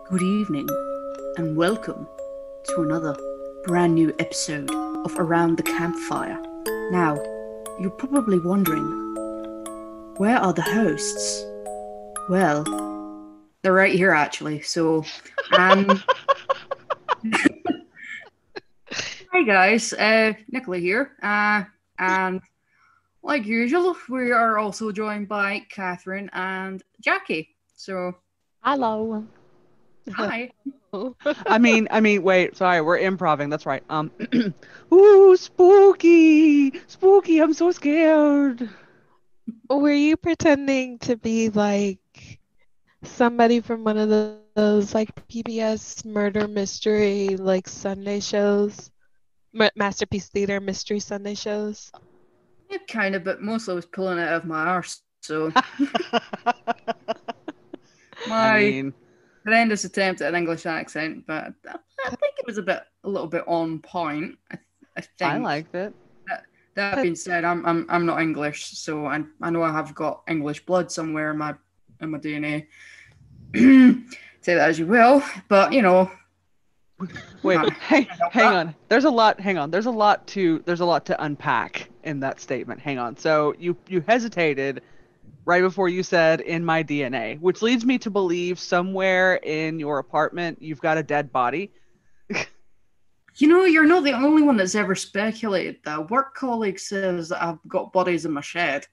Good evening, and welcome to another brand new episode of Around the Campfire. Now, you're probably wondering, where are the hosts? Well, they're right here actually. Um, hi guys, Nicola here, and like usual, we are also joined by Catherine and Jackie. So, Hello. hi. Wait, sorry, we're improving. That's right. Ooh, spooky, spooky. I'm so scared. Were you pretending to be like somebody from one of those like PBS murder mystery like Sunday shows? Masterpiece Theater mystery Sunday shows? Yeah, kind of, but mostly I was pulling it out of my arse. So I my mean, horrendous attempt at an English accent, but I think it was a little bit on point. I I think. liked it. That being said, I'm not English, so I know I have got English blood somewhere in my DNA. Say that as you will, but you know, Wait, can't help hang that. on. There's a lot. Hang on. There's a lot to unpack in that statement. Hang on. So you hesitated right before you said in my DNA, which leads me to believe somewhere in your apartment you've got a dead body. You know, you're not the only one that's ever speculated that. A work colleague says that I've got bodies in my shed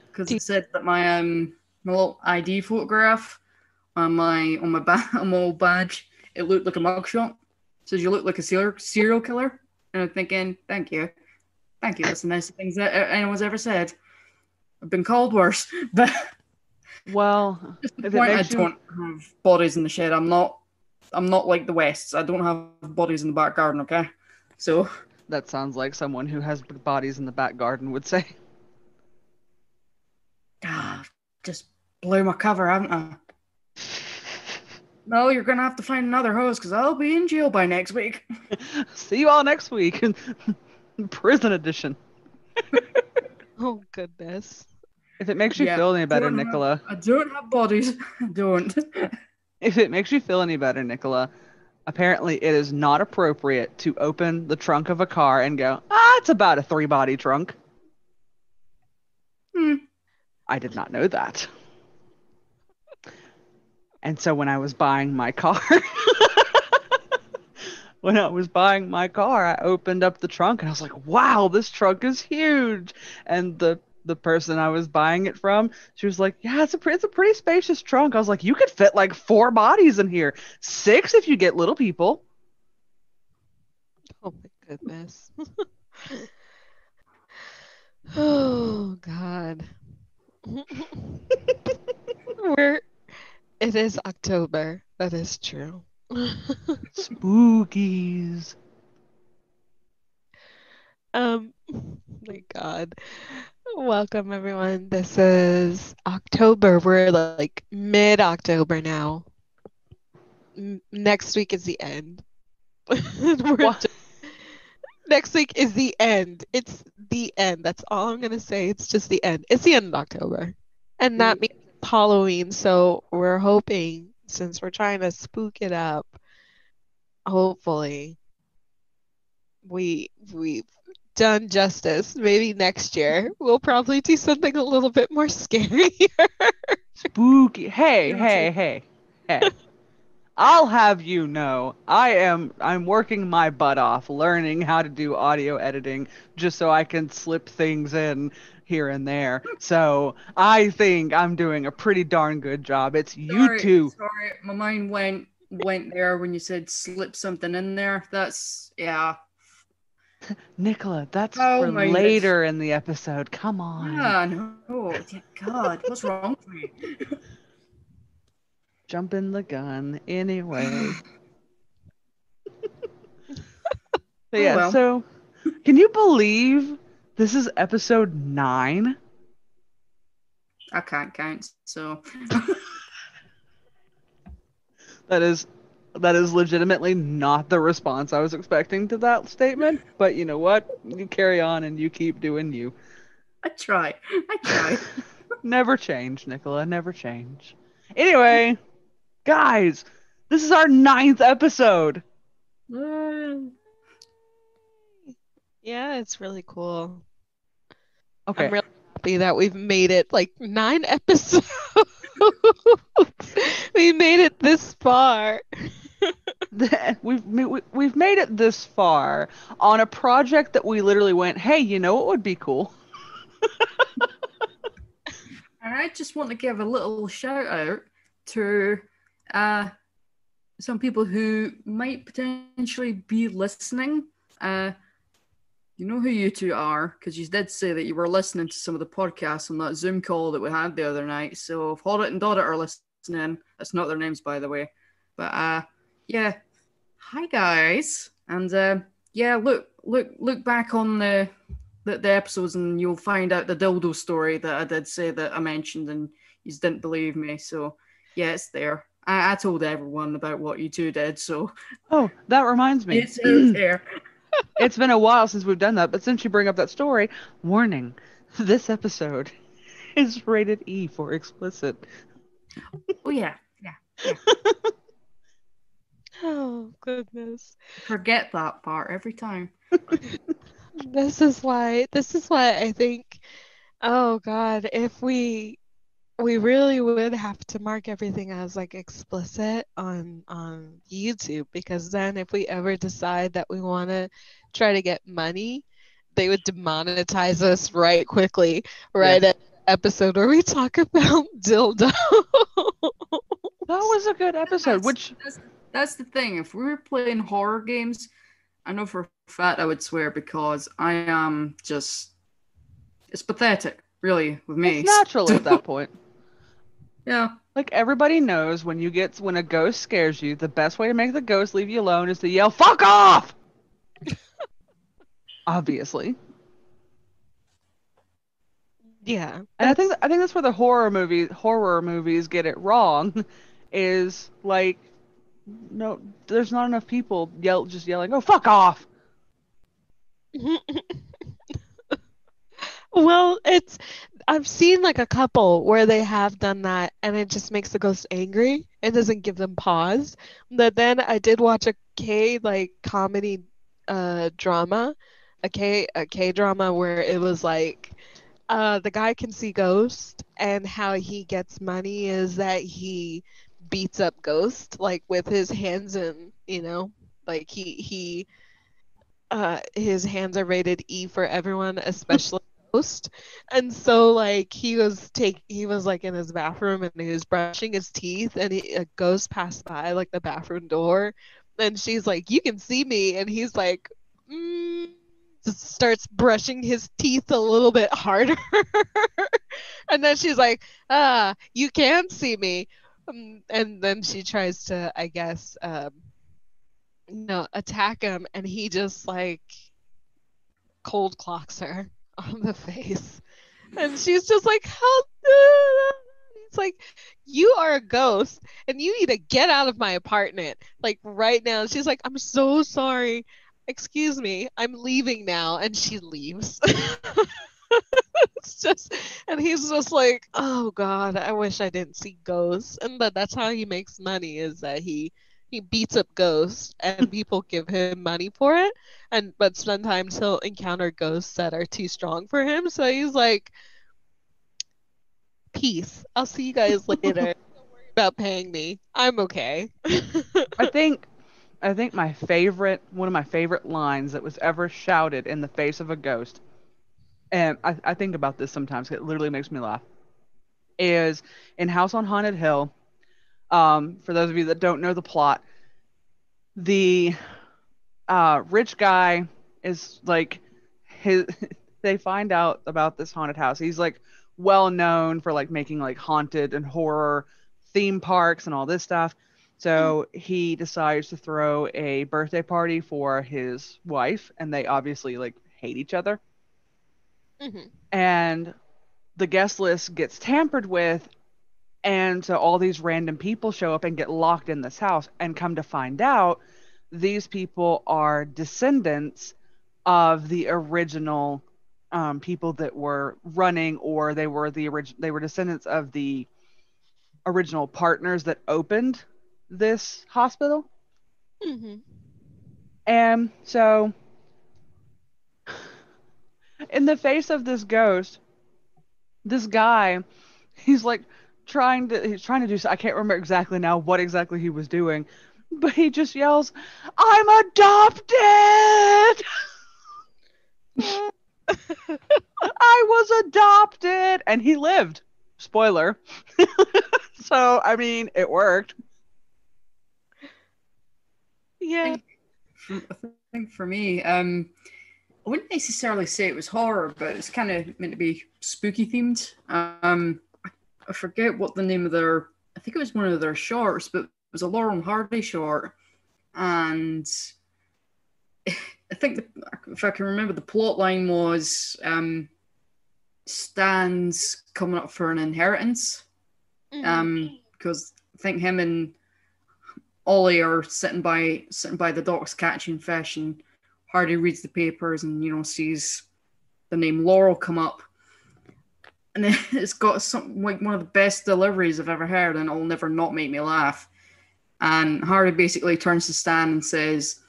because Do it said that my little ID photograph on my old badge, it looked like a mugshot. It says you look like a serial killer, and I'm thinking, thank you. That's the nicest things that anyone's ever said. I've been called worse, but Well, just the if it point, I makes you don't have bodies in the shed. I'm not like the Wests. I don't have bodies in the back garden. Okay, so that sounds like someone who has bodies in the back garden would say. just blew my cover, haven't I? No, you're gonna have to find another host because I'll be in jail by next week. See you all next week. Prison edition. Oh goodness. If it makes you Yeah, feel any better, Nicola. I don't have bodies. I don't. If it makes you feel any better, Nicola, apparently it is not appropriate to open the trunk of a car and go, it's about a three-body trunk. Hmm. I did not know that. And so when I was buying my car, I opened up the trunk and I was like, wow, this trunk is huge. And the person I was buying it from, she was like, yeah, it's a pretty spacious trunk. I was like, you could fit like four bodies in here, six if you get little people. Oh my goodness. Oh God. We're it is October. That is true. Spookies. My God. Welcome everyone. This is October. We're like mid-October now. Next week is the end. What? Next week is the end. It's the end. That's all I'm gonna say. It's just the end. It's the end of October. And that means it's Halloween, so we're hoping, since we're trying to spook it up, hopefully we've done justice. Maybe next year we'll probably do something a little bit more scary. Spooky. Hey, Guilty. hey, hey, hey. I'll have you know, I'm working my butt off learning how to do audio editing just so I can slip things in here and there. So I think I'm doing a pretty darn good job. It's you two. Sorry. My mind went there when you said slip something in there. That's yeah. Nicola, that's Oh, for minded. later in the episode. Come on. Yeah, no. Yeah, God, what's wrong with me? Jumping the gun anyway. But Oh yeah, well. so can you believe this is episode 9? I can't count, so That is legitimately not the response I was expecting to that statement, but you know what? You carry on and you keep doing you. I try. I try. Never change, Nicola, never change. Anyway, guys, This is our 9th episode. Yeah, it's really cool. Okay. I'm really happy that we've made it like 9 episodes. We made it this far. We've made it this far on a project that we literally went, hey, you know what would be cool? And I just want to give a little shout out to some people who might potentially be listening. You know who you two are, because you did say that you were listening to some of the podcasts on that Zoom call that we had the other night. So if Hoddit and Doddit are listening, that's not their names, by the way. But yeah, hi guys, and yeah, look back on the episodes, and you'll find out the dildo story that I did say that I mentioned, and you didn't believe me. So yeah, it's there. I told everyone about what you two did, so Oh, that reminds me. it's there. It's been a while since we've done that, but since you bring up that story, warning, this episode is rated E for explicit. Oh yeah. Oh, goodness. Forget that part every time. This is why I think, oh God, if we really would have to mark everything as like explicit on YouTube, because then if we ever decide that we want to try to get money, they would demonetize us right quickly, right Yeah. at the episode where we talk about dildo. That was a good episode, That's the thing. If we were playing horror games, I know for a fact I would swear, because I am just, it's pathetic, really, with me. it's natural at that point. Yeah. Like, everybody knows when a ghost scares you, the best way to make the ghost leave you alone is to yell, "Fuck off!" Obviously. Yeah. And I think that's where the horror movies get it wrong, is like, no, there's not enough people just yelling, "Oh, fuck off!" Well, I've seen like a couple where they have done that and it just makes the ghost angry. It doesn't give them pause. But then I did watch a K like comedy drama, a K drama where it was like the guy can see ghosts, and how he gets money is that he beats up ghosts like with his hands, and like he his hands are rated E for everyone, especially ghost. And so like he was like in his bathroom and he was brushing his teeth, and a ghost passed by like the bathroom door, and she's like, "You can see me," and he's like, just starts brushing his teeth a little bit harder. And then she's like, "You can see me." And then she tries to, I guess, attack him, and he just like cold clocks her on the face. And she's just like, "How?" It's like, "You are a ghost and you need to get out of my apartment like right now." And she's like, "I'm so sorry. Excuse me. I'm leaving now." And she leaves. It's just, and he's just like, "Oh God, I wish I didn't see ghosts." And that's how he makes money, is that he beats up ghosts and people give him money for it. But sometimes he'll encounter ghosts that are too strong for him, so he's like, "Peace. I'll see you guys later. Don't worry about paying me. I'm okay." I think one of my favorite lines that was ever shouted in the face of a ghost, and I think about this sometimes, it literally makes me laugh, is in House on Haunted Hill. For those of you that don't know the plot, the rich guy is like, his they find out about this haunted house. He's like well known for like making like haunted and horror theme parks and all this stuff. So he decides to throw a birthday party for his wife, and they obviously like hate each other. Mhm. And the guest list gets tampered with, and so all these random people show up and get locked in this house, and come to find out these people are descendants of the original people that were running, or they were descendants of the original partners that opened this hospital. Mm-hmm. And so, in the face of this ghost, this guy, he's like he's trying to do, I can't remember exactly now what exactly he was doing, but he just yells, "I'm adopted!" I was adopted! And he lived. Spoiler. So, I mean, it worked. Yeah. I think for me, I wouldn't necessarily say it was horror, but it's kind of meant to be spooky themed. I forget what the name of their, I think it was one of their shorts, but it was a Laurel and Hardy short. And I think, if I can remember, the plot line was Stan's coming up for an inheritance. Because I think him and Ollie are sitting by the docks catching fish, and Hardy reads the papers and sees the name Laurel come up, and it's got something like one of the best deliveries I've ever heard, and it'll never not make me laugh. And Hardy basically turns to Stan and says,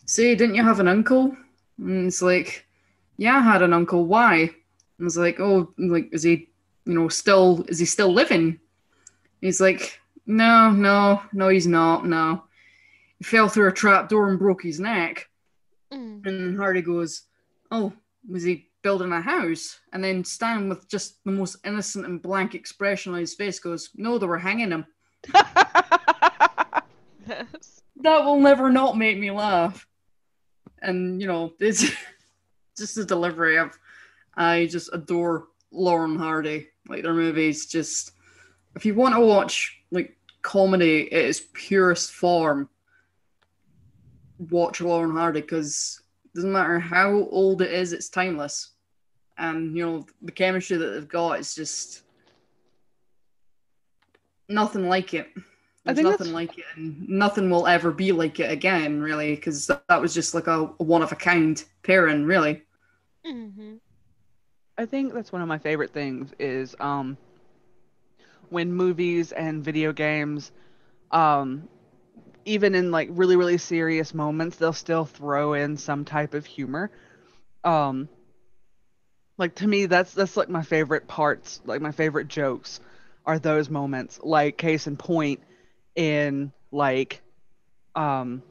"Say, didn't you have an uncle?" And it's like, "Yeah, I had an uncle. Why?" And it's like, "Oh, like is he still living?" He's like, No, he's not. No, he fell through a trap door and broke his neck." And Hardy goes, "Oh, was he building a house?" And then Stan, with just the most innocent and blank expression on his face, goes, "No, they were hanging him." Yes. That will never not make me laugh. And it's just the delivery of, I just adore Lauren Hardy. Like, their movies, just, if you want to watch like comedy at its purest form, watch Lauren Hardy, because it doesn't matter how old it is, it's timeless. And the chemistry that they've got is just nothing like it. I There's think nothing that's like it, and nothing will ever be like it again, really, because that was just like a one of a kind pairing, really. I think that's one of my favorite things is when movies and video games, um even in like really really serious moments, they'll still throw in some type of humor. Um like, to me, that's like my favorite parts, like my favorite jokes are those moments. Like, case in point, in like um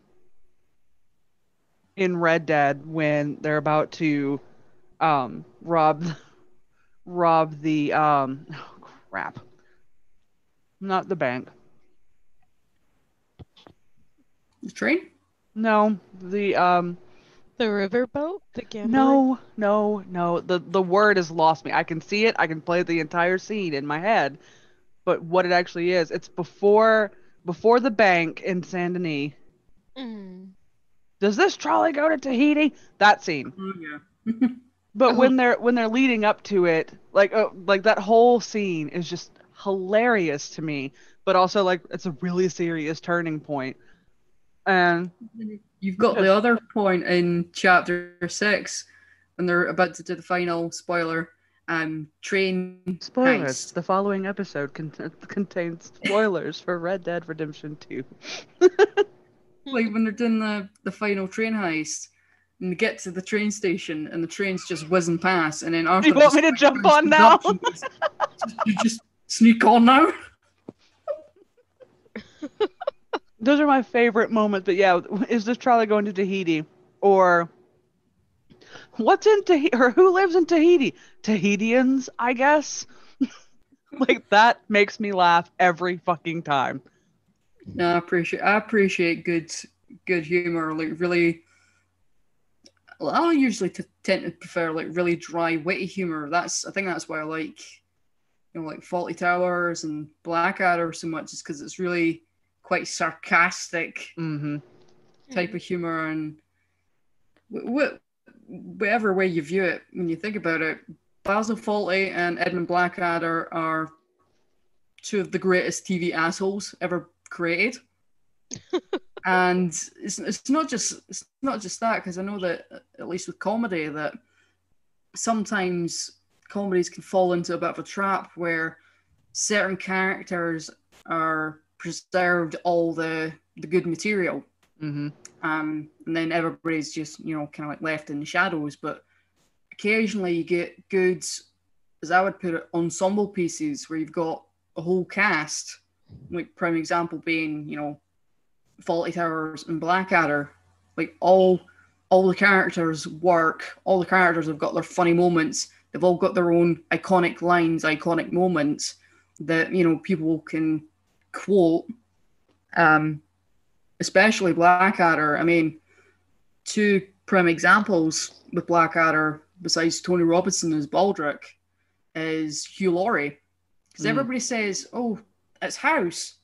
in Red Dead, when they're about to rob the oh crap, not the bank. The train? No, the The riverboat, the gambling. no. The word has lost me. I can see it. I can play the entire scene in my head, but what it actually is, it's before the bank in Saint Denis. Mm. Does this trolley go to Tahiti? That scene. Oh, yeah. But Oh, when they're leading up to it, like that whole scene is just hilarious to me, but also like it's a really serious turning point. And You've got the other point in chapter 6 when they're about to do the final spoiler train spoilers. heist. The following episode contains spoilers for Red Dead Redemption 2. Like, when they're doing the final train heist, and they get to the train station and the train's just whizzing past, and then You Arthur want just me to jump turns on to now? Dutch and goes, "You just sneak on now." Those are my favorite moments. But yeah, is this trolley going to Tahiti? Or what's in Tahiti? Or who lives in Tahiti? Tahitians, I guess. Like, that makes me laugh every fucking time. No, I appreciate good humor. Like, really, well, I usually tend to prefer like really dry, witty humor. I think that's why I like like Faulty Towers and Blackadder so much, is because it's really quite sarcastic Mm-hmm. type of humor, and whatever way you view it, when you think about it, Basil Fawlty and Edmund Blackadder are two of the greatest TV assholes ever created. And it's not just that, because I know that, at least with comedy, that sometimes comedies can fall into a bit of a trap where certain characters are preserved all the good material. Mm-hmm. And then everybody's just, kind of like left in the shadows. But occasionally you get good, as I would put it, ensemble pieces where you've got a whole cast. Like prime example being, Fawlty Towers and Blackadder. Like all the characters work. All the characters have got their funny moments. They've all got their own iconic lines, iconic moments that people can quote. Especially Blackadder. I mean, two prime examples with Blackadder, besides Tony Robinson as Baldric, is Hugh Laurie. Because everybody says, "Oh, it's House."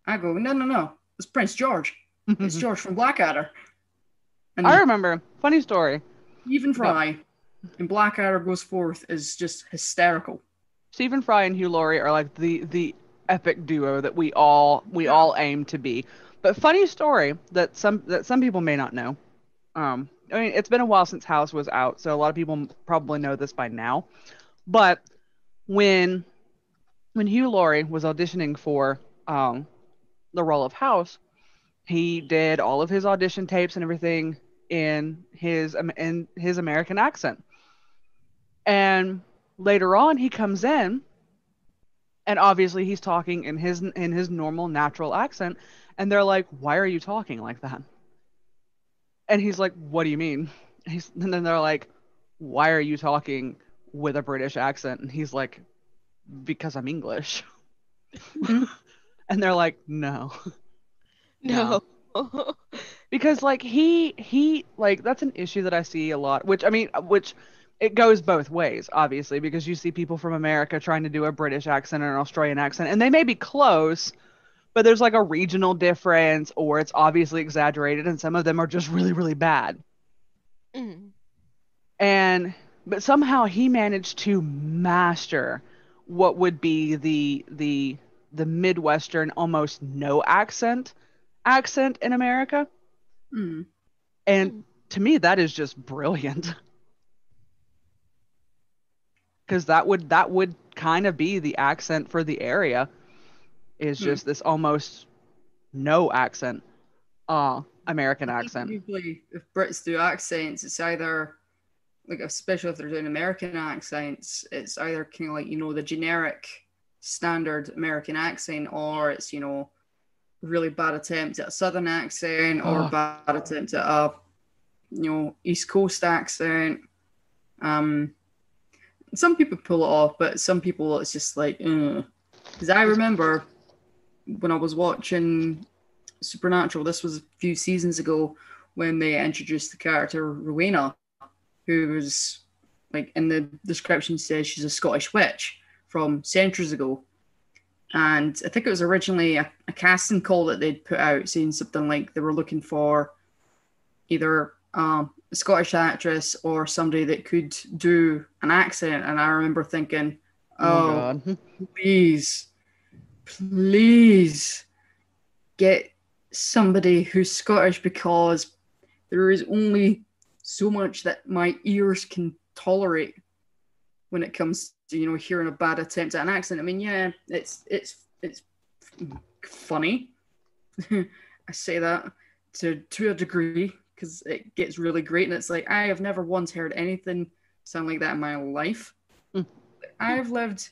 I go, no, it's Prince George. It's George from Blackadder. And I remember. Funny story. Stephen Fry in Blackadder Goes Forth is just hysterical. Stephen Fry and Hugh Laurie are like the epic duo that we all aim to be. But funny story that some people may not know. I mean, it's been a while since House was out, so a lot of people probably know this by now. But when Hugh Laurie was auditioning for the role of House, he did all of his audition tapes and everything in his American accent. And later on, he comes in, and obviously he's talking in his normal natural accent, and they're like, "Why are you talking like that?" And he's like, "What do you mean?" And then they're like, "Why are you talking with a British accent?" And he's like, "Because I'm English." And they're like, "No." No. Because like he like that's an issue that I see a lot, which it goes both ways, obviously, because you see people from America trying to do a British accent or an Australian accent, and they may be close, but there's like a regional difference, or it's obviously exaggerated, and some of them are just really, really bad. But somehow he managed to master what would be the Midwestern, almost no accent in America. And to me, that is just brilliant. Because that would kind of be the accent for the area, is just this almost no accent, American accent. Usually, if Brits do accents, it's either like, especially if they're doing American accents, it's either kind of like the generic standard American accent, or it's really bad attempt at a Southern accent, or bad attempt at a East Coast accent. Some people pull it off, but some people it's just like, because I remember when I was watching Supernatural, this was a few seasons ago, when they introduced the character Rowena, who was, like, in the description says she's a Scottish witch from centuries ago. And I think it was originally a casting call that they'd put out, saying something like they were looking for either a Scottish actress or somebody that could do an accent. And I remember thinking, oh God. please get somebody who's Scottish, because there is only so much that my ears can tolerate when it comes to hearing a bad attempt at an accent. I mean, yeah, it's funny. I say that to a degree, because it gets really great, and it's like, I have never once heard anything sound like that in my life. I've lived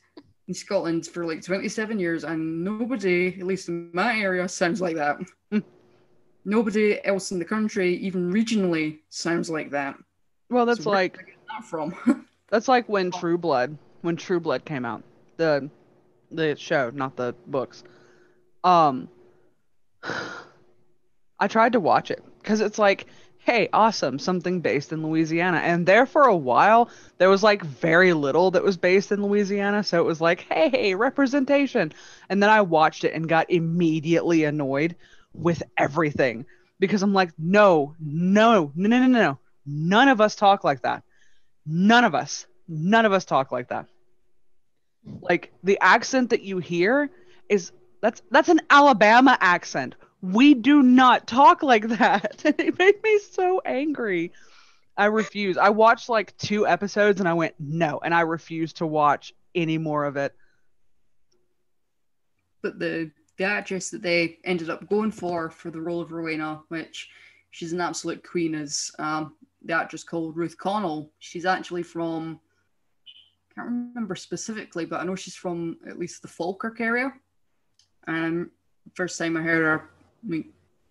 in Scotland for like 27 years, and nobody, at least in my area, sounds like that. Nobody else in the country, even regionally, sounds like that. Well, that's so like, where did I get that from? That's like when True Blood came out, the show, not the books. I tried to watch it because it's like, hey, awesome, something based in Louisiana. And there for a while, there was like very little that was based in Louisiana. So it was like, hey, representation. And then I watched it and got immediately annoyed with everything, because I'm like, no. None of us talk like that. None of us talk like that. Like, the accent that you hear that's an Alabama accent. We do not talk like that. And it made me so angry. I refuse. I watched like 2 episodes and I went, no, and I refuse to watch any more of it. But the the actress that they ended up going for the role of Rowena, which she's an absolute queen, is the actress called Ruth Connell. She's actually from, I can't remember specifically, but I know she's from at least the Falkirk area. And first time I heard her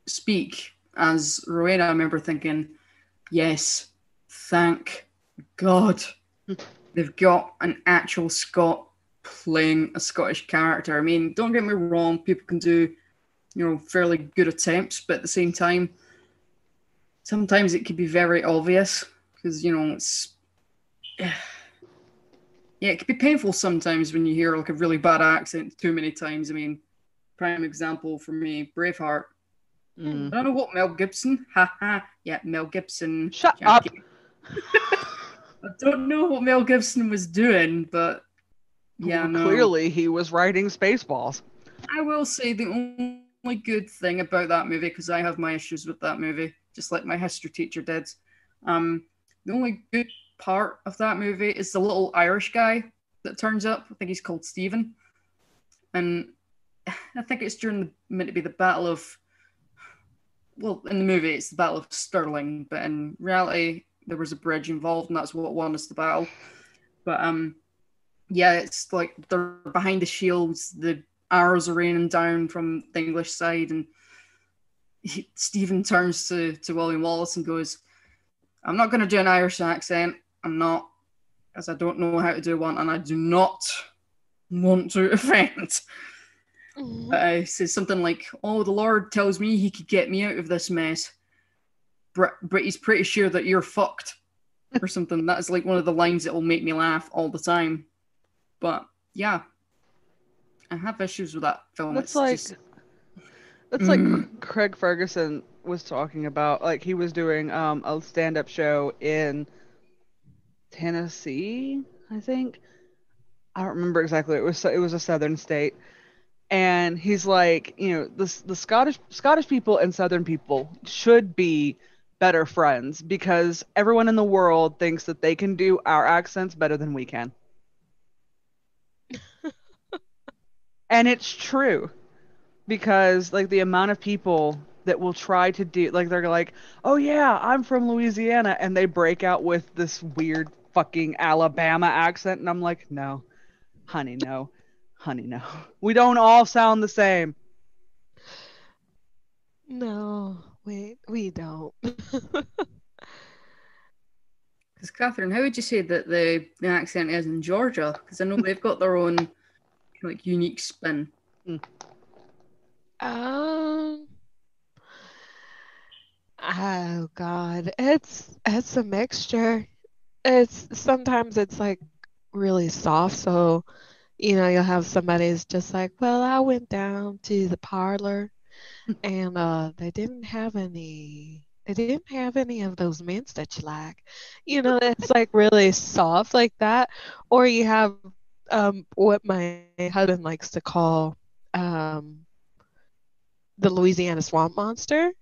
speak as Rowena, I remember thinking, yes, thank God they've got an actual Scot playing a Scottish character. I mean, don't get me wrong, people can do, fairly good attempts, but at the same time, sometimes it can be very obvious because, it's, yeah, it can be painful sometimes when you hear like a really bad accent too many times. I mean, prime example for me, Braveheart. I don't know what Mel Gibson, yeah, Mel Gibson. Shut up. I don't know what Mel Gibson was doing, but yeah, well, no. Clearly he was writing Spaceballs. I will say the only good thing about that movie, because I have my issues with that movie, just like my history teacher did. The only good part of that movie is the little Irish guy that turns up. I think he's called Stephen. And I think it's meant to be the Battle of, well, in the movie it's the Battle of Stirling, but in reality there was a bridge involved and that's what won us the battle. But yeah, it's like they're behind the shields, the arrows are raining down from the English side, and Stephen turns to William Wallace and goes, I'm not going to do an Irish accent. I'm not, as I don't know how to do one, and I do not want to offend. But he says something like, oh, the Lord tells me he could get me out of this mess, but he's pretty sure that you're fucked, or something. That is like one of the lines that will make me laugh all the time. But yeah, I have issues with that film. That's like Craig Ferguson was talking about. Like he was doing a stand-up show in Tennessee, I think. I don't remember exactly. It was a southern state, and he's like, the Scottish people and southern people should be better friends because everyone in the world thinks that they can do our accents better than we can. And it's true because like the amount of people that will try to do, like they're like, oh yeah, I'm from Louisiana, and they break out with this weird fucking Alabama accent, and I'm like, no, honey, no. We don't all sound the same. No, we don't. Because Catherine, how would you say that the accent is in Georgia? Because I know they've got their own like unique spin. Oh God, it's a mixture. Sometimes it's like really soft, so you'll have somebody who's just like, well, I went down to the parlor and they didn't have any of those mints that you like. It's like really soft like that. Or you have what my husband likes to call the Louisiana Swamp Monster,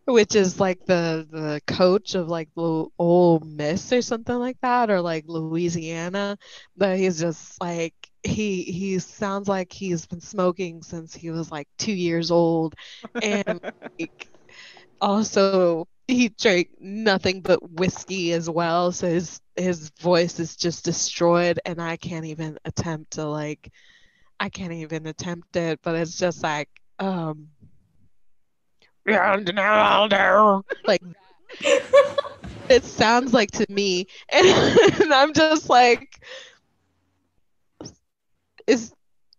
which is like the coach of like Ole Miss or something like that, or like Louisiana. But he's just like he sounds like he's been smoking since he was like 2 years old, and like, also he drank nothing but whiskey as well, so his voice is just destroyed, and I can't even attempt it, but it's just like like it sounds like to me, and I'm just like, is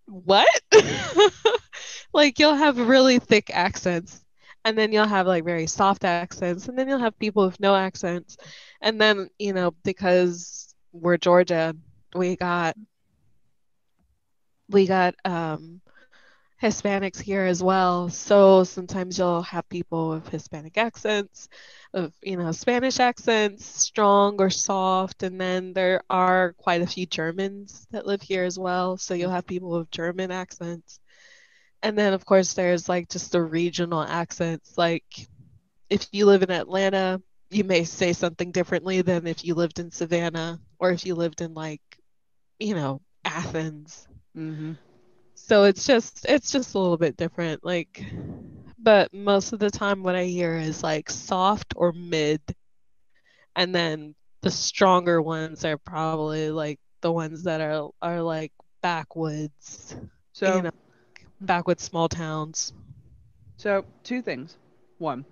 what? Like you'll have really thick accents, and then you'll have like very soft accents, and then you'll have people with no accents, and then because we're Georgia, we got Hispanics here as well. So sometimes you'll have people with Hispanic accents, of Spanish accents, strong or soft, and then there are quite a few Germans that live here as well. So you'll have people with German accents. And then of course there's like just the regional accents. Like if you live in Atlanta, you may say something differently than if you lived in Savannah or if you lived in like, Athens. Mm-hmm. So it's just a little bit different. Like, but most of the time what I hear is like soft or mid, and then the stronger ones are probably like the ones that are like backwoods, you So, know, backwoods small towns. so two things. One,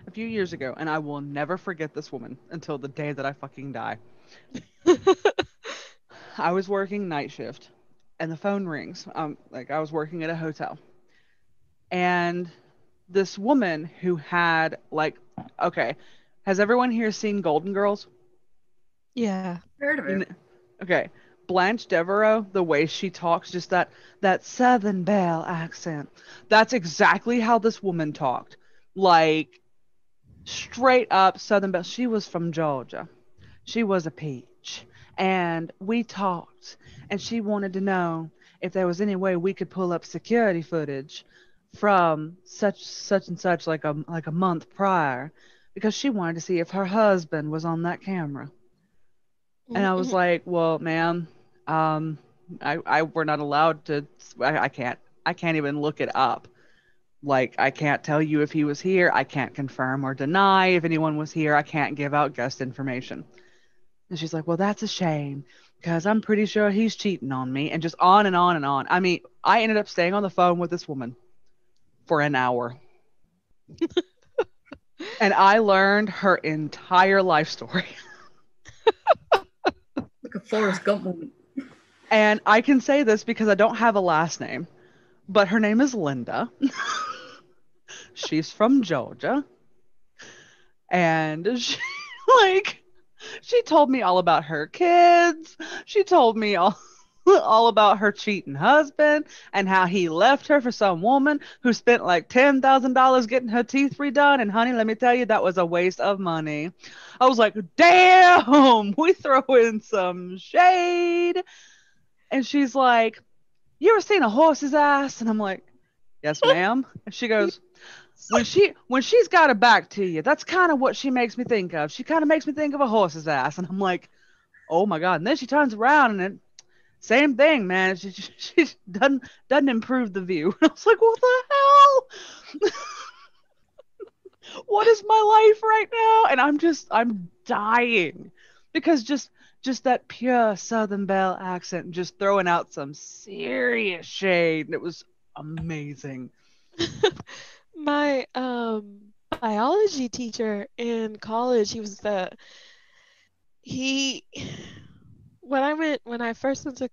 a few years ago, and I will never forget this woman until the day that I fucking die. I was working night shift, and the phone rings. Like I was working at a hotel, and this woman who had like, okay, has everyone here seen Golden Girls? Yeah. Heard of You it? know, okay, Blanche Devereaux, the way she talks, just that Southern Belle accent. That's exactly how this woman talked. Like straight up Southern Belle. She was from Georgia. She was a peach. And we talked, and she wanted to know if there was any way we could pull up security footage from such and such like a month prior because she wanted to see if her husband was on that camera. And I was Mm-mm. like, "Well, ma'am, um I we're not allowed to I can't even look it up. Like, I can't tell you if he was here. I can't confirm or deny if anyone was here. I can't give out guest information." And she's like, "Well, that's a shame because I'm pretty sure he's cheating on me," and just on and on and on. I mean, I ended up staying on the phone with this woman for an hour and I learned her entire life story. Like a Forrest Gump moment. And I can say this because I don't have a last name, but her name is Linda. She's from Georgia. And she, like, she told me all about her kids. She told me all about her cheating husband and how he left her for some woman who spent like $10,000 getting her teeth redone. And honey, let me tell you, that was a waste of money. I was like, damn, we throw in some shade. And she's like, "You ever seen a horse's ass?" And I'm like, "Yes, ma'am." And she goes, when she's got her back to you, that's kind of what she makes me think of. She kind of makes me think of a horse's ass. And I'm like, "Oh my god." And then she turns around and it, same thing, man. She doesn't improve the view. I was like, "What the hell? What is my life right now?" And I'm dying because just that pure Southern Belle accent, just throwing out some serious shade, and it was amazing. My biology teacher in college, he when I first went to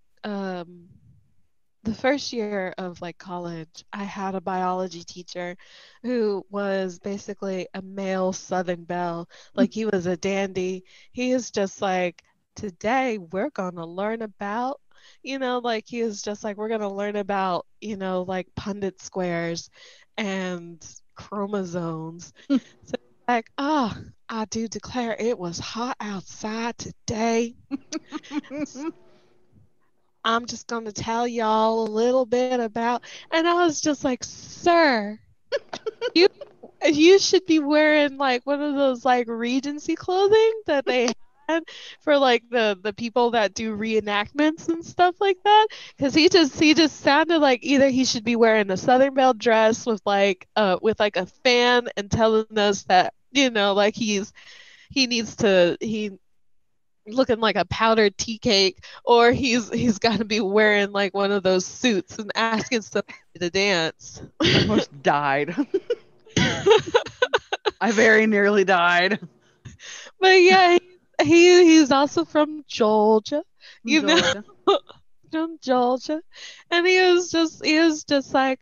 the first year of like college, I had a biology teacher who was basically a male Southern Belle. Like he was a dandy. He is just like, today we're gonna learn about, like he was just like, we're gonna learn about, like Punnett squares and chromosomes. So like, I do declare it was hot outside today. I'm just going to tell y'all a little bit about. And I was just like, sir, you you should be wearing like one of those like Regency clothing that they had for like the people that do reenactments and stuff like that. Because he just sounded like either he should be wearing a Southern Belle dress with like a fan and telling us that, like he needs to he looking like a powdered tea cake, or he's got to be wearing like one of those suits and asking somebody to dance. I almost died. I very nearly died. But yeah, he's also from Georgia, From you know, Georgia. from Georgia, and he was just like,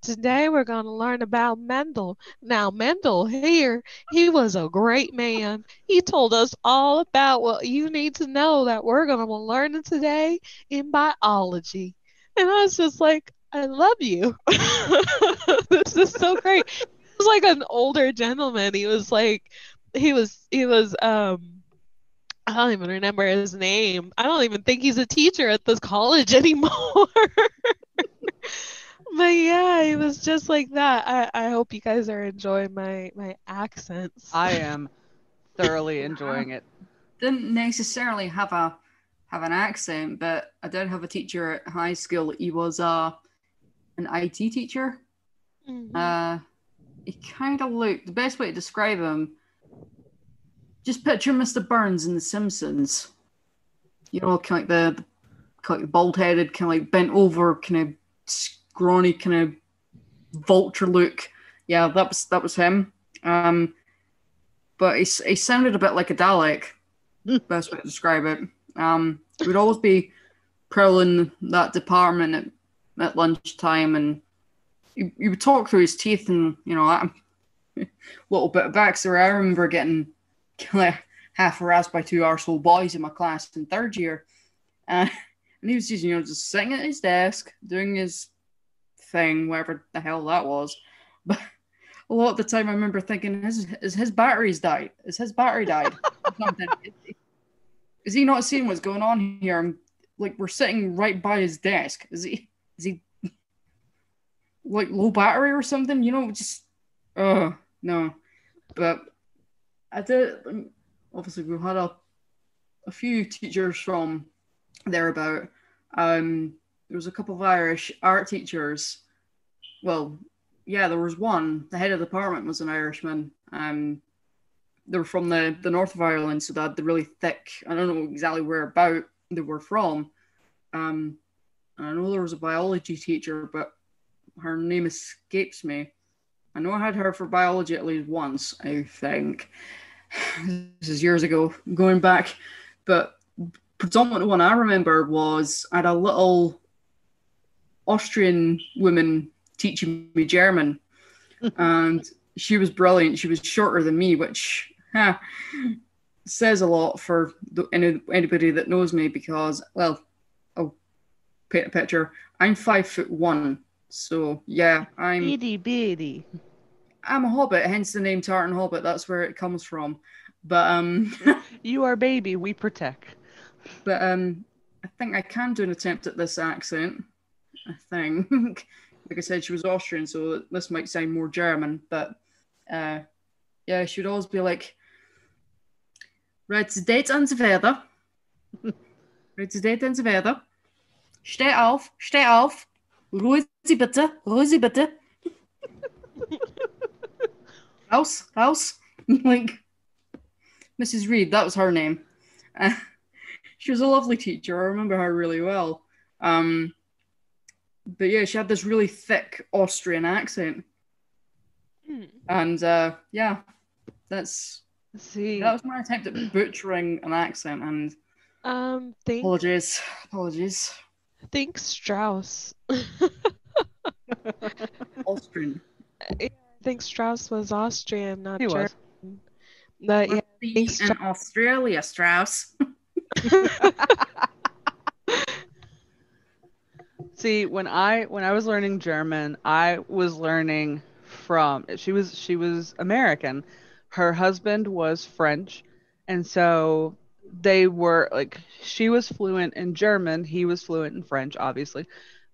today we're gonna learn about Mendel. Now Mendel here, he was a great man. He told us all about what you need to know that we're gonna learn today in biology. And I was just like, I love you. This is so great. He was like an older gentleman. He was I don't even remember his name. I don't even think he's a teacher at this college anymore. But yeah, he was just like that. I hope you guys are enjoying my accents. I am thoroughly Yeah. enjoying it. Didn't necessarily have a have an accent, but I did have a teacher at high school. He was an IT teacher. Mhm. He kind of looked, the best way to describe him, just picture Mr. Burns in The Simpsons. You know, kind of like the bald-headed, kind of like bent over, kind of scrawny, kind of vulture look. Yeah, that was him. But he sounded a bit like a Dalek. Best way to describe it. We'd always be prowling that department at lunchtime, and he would talk through his teeth, and a little bit of backstory. I remember getting kind of half harassed by two arsehole boys in my class in third year, and he was just just sitting at his desk doing his thing, whatever the hell that was. But a lot of the time, I remember thinking, "Is his batteries died? Is his battery died? Is he not seeing what's going on here? Like, we're sitting right by his desk. Is he like low battery or something? Just no." But I did. Obviously, we've had a few teachers from thereabout. There was a couple of Irish art teachers. Well, yeah, there was one. The head of the department was an Irishman. They were from the north of Ireland, so they had the really thick. I don't know exactly whereabout they were from. I know there was a biology teacher, but her name escapes me. I know I had her for biology at least once, I think. This is years ago, going back. But predominant one I remember was I had a little Austrian woman teaching me German. And she was brilliant. She was shorter than me, which says a lot for anybody that knows me, because, well, I'll paint a picture. I'm 5'1", so yeah, Itty bitty. I'm a hobbit, hence the name Tartan Hobbit. That's where it comes from. But You are baby, we protect. but I think I can do an attempt at this accent. I think, like I said, she was Austrian, so this might sound more German. But yeah, she would always be like, "Right, date and so weiter. Right, date and so weiter. Steh auf, steh auf. Ruhe Sie bitte, ruhe Sie bitte. Raus, raus." Like, Mrs. Reed, that was her name. She was a lovely teacher. I remember her really well. But yeah, she had this really thick Austrian accent. And yeah, that was my attempt at butchering an accent. And apologies. Think Strauss. Austrian. I think Strauss was Austrian, not He German. was. But yeah, In Australia, Strauss. See, when I was learning German, I was learning from she was American. Her husband was French, and so they were like she was fluent in German, he was fluent in French, obviously.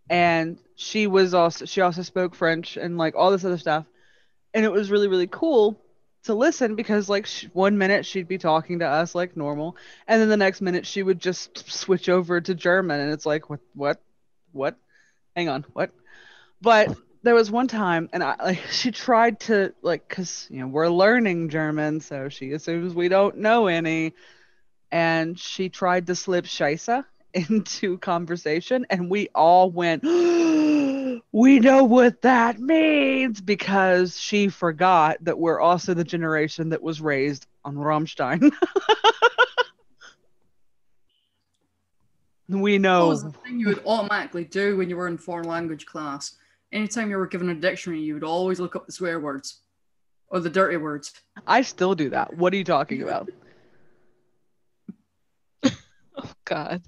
And she also spoke French and like all this other stuff. And it was really really cool to listen because like 1 minute she'd be talking to us like normal, and then the next minute she would just switch over to German, and it's like what, hang on, what? But there was one time, and I like she tried to like, cause we're learning German, so she assumes we don't know any, and she tried to slip Scheisse into conversation, and we all went, we know what that means, because she forgot that we're also the generation that was raised on Rammstein. We know. What was the thing you would automatically do when you were in foreign language class? Anytime you were given a dictionary, you would always look up the swear words or the dirty words. I still do that. What are you talking about? Oh God.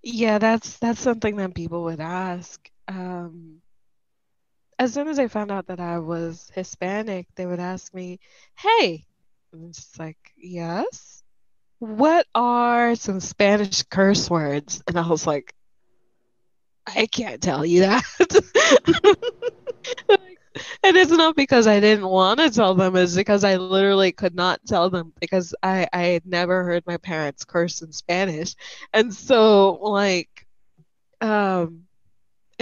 Yeah, that's something that people would ask. As soon as they found out that I was Hispanic, they would ask me, "Hey," and it's just like, "Yes. What are some Spanish curse words?" And I was like, "I can't tell you that." And And it's not because I didn't want to tell them, it's because I literally could not tell them because I had never heard my parents curse in Spanish. And so like it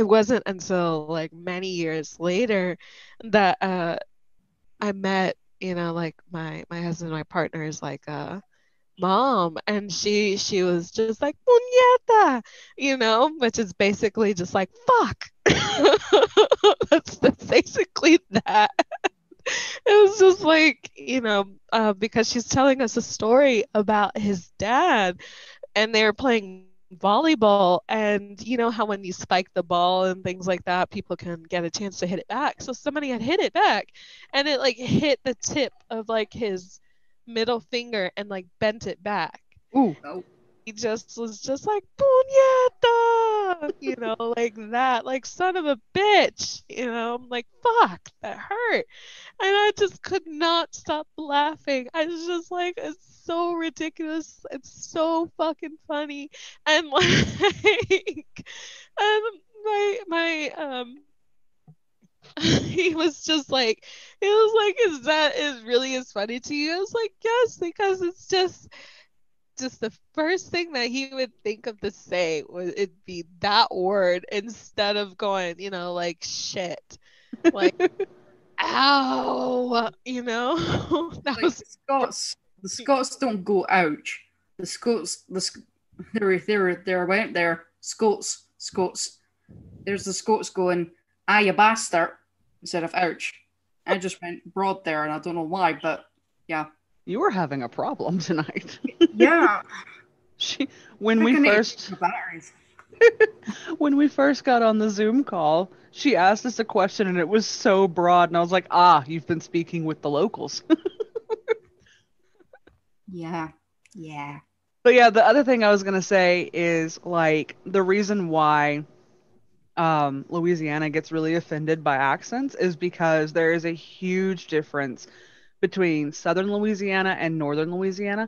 wasn't until like many years later that I met, like my husband, my partner's like mom, and she was just like puñeta, which is basically just like fuck. That's basically that. It was just like, because she's telling us a story about his dad, and they were playing volleyball, and you know how when you spike the ball and things like that, people can get a chance to hit it back. So somebody had hit it back, and it like hit the tip of like his middle finger and like bent it back. Ooh. Oh, He just was just like puñeta, like that, like son of a bitch, I'm like fuck, that hurt. And I just could not stop laughing. I was just like, it's so ridiculous. It's so fucking funny. And like, and my he was just like, is really as funny to you? I was like, yes, because it's just the first thing that he would think of to say would it be that word instead of going, like shit. Like ow, that like was The Scots don't go ouch. The Scots, they're went there. Scots. There's the Scots going, ah, you bastard, instead of ouch. I just went broad there, and I don't know why, but yeah. You were having a problem tonight. Yeah. She, when I we can first the batteries. when we first got on the Zoom call, she asked us a question and it was so broad, and I was like, "Ah, you've been speaking with the locals." Yeah. Yeah. But yeah, the other thing I was gonna say is like the reason why Louisiana gets really offended by accents is because there is a huge difference between Southern Louisiana and Northern Louisiana.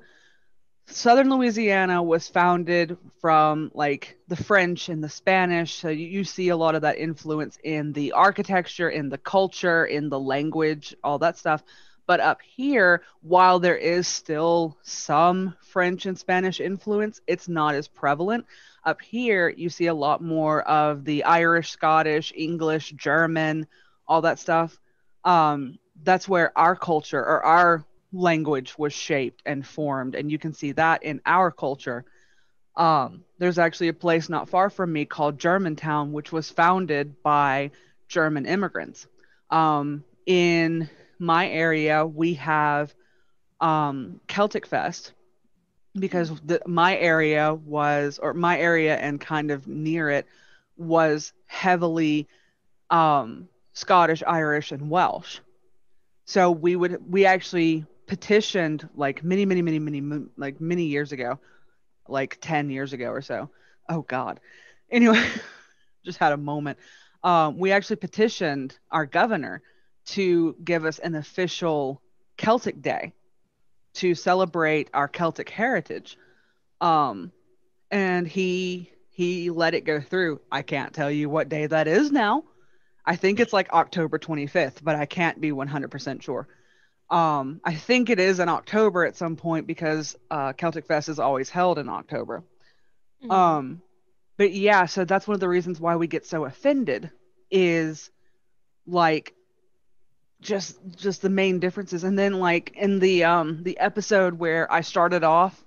Southern Louisiana was founded from like the French and the Spanish. So you see a lot of that influence in the architecture, in the culture, in the language, all that stuff. But up here, while there is still some French and Spanish influence, it's not as prevalent. Up here, you see a lot more of the Irish, Scottish, English, German, all that stuff. That's where our culture or our language was shaped and formed, and you can see that in our culture. There's actually a place not far from me called Germantown, which was founded by German immigrants. In my area, we have Celtic Fest because my area and kind of near it was heavily Scottish, Irish, and Welsh. So we actually petitioned like many years ago, like 10 years ago or so. Oh God. Anyway, just had a moment. We actually petitioned our governor to give us an official Celtic Day to celebrate our Celtic heritage. Um, and he let it go through. I can't tell you what day that is now. I think it's like October 25th, but I can't be 100% sure. I think it is in October at some point because Celtic Fest is always held in October. Mhm. Um, but yeah, so that's one of the reasons why we get so offended is like just the main differences. And then like in the episode where I started off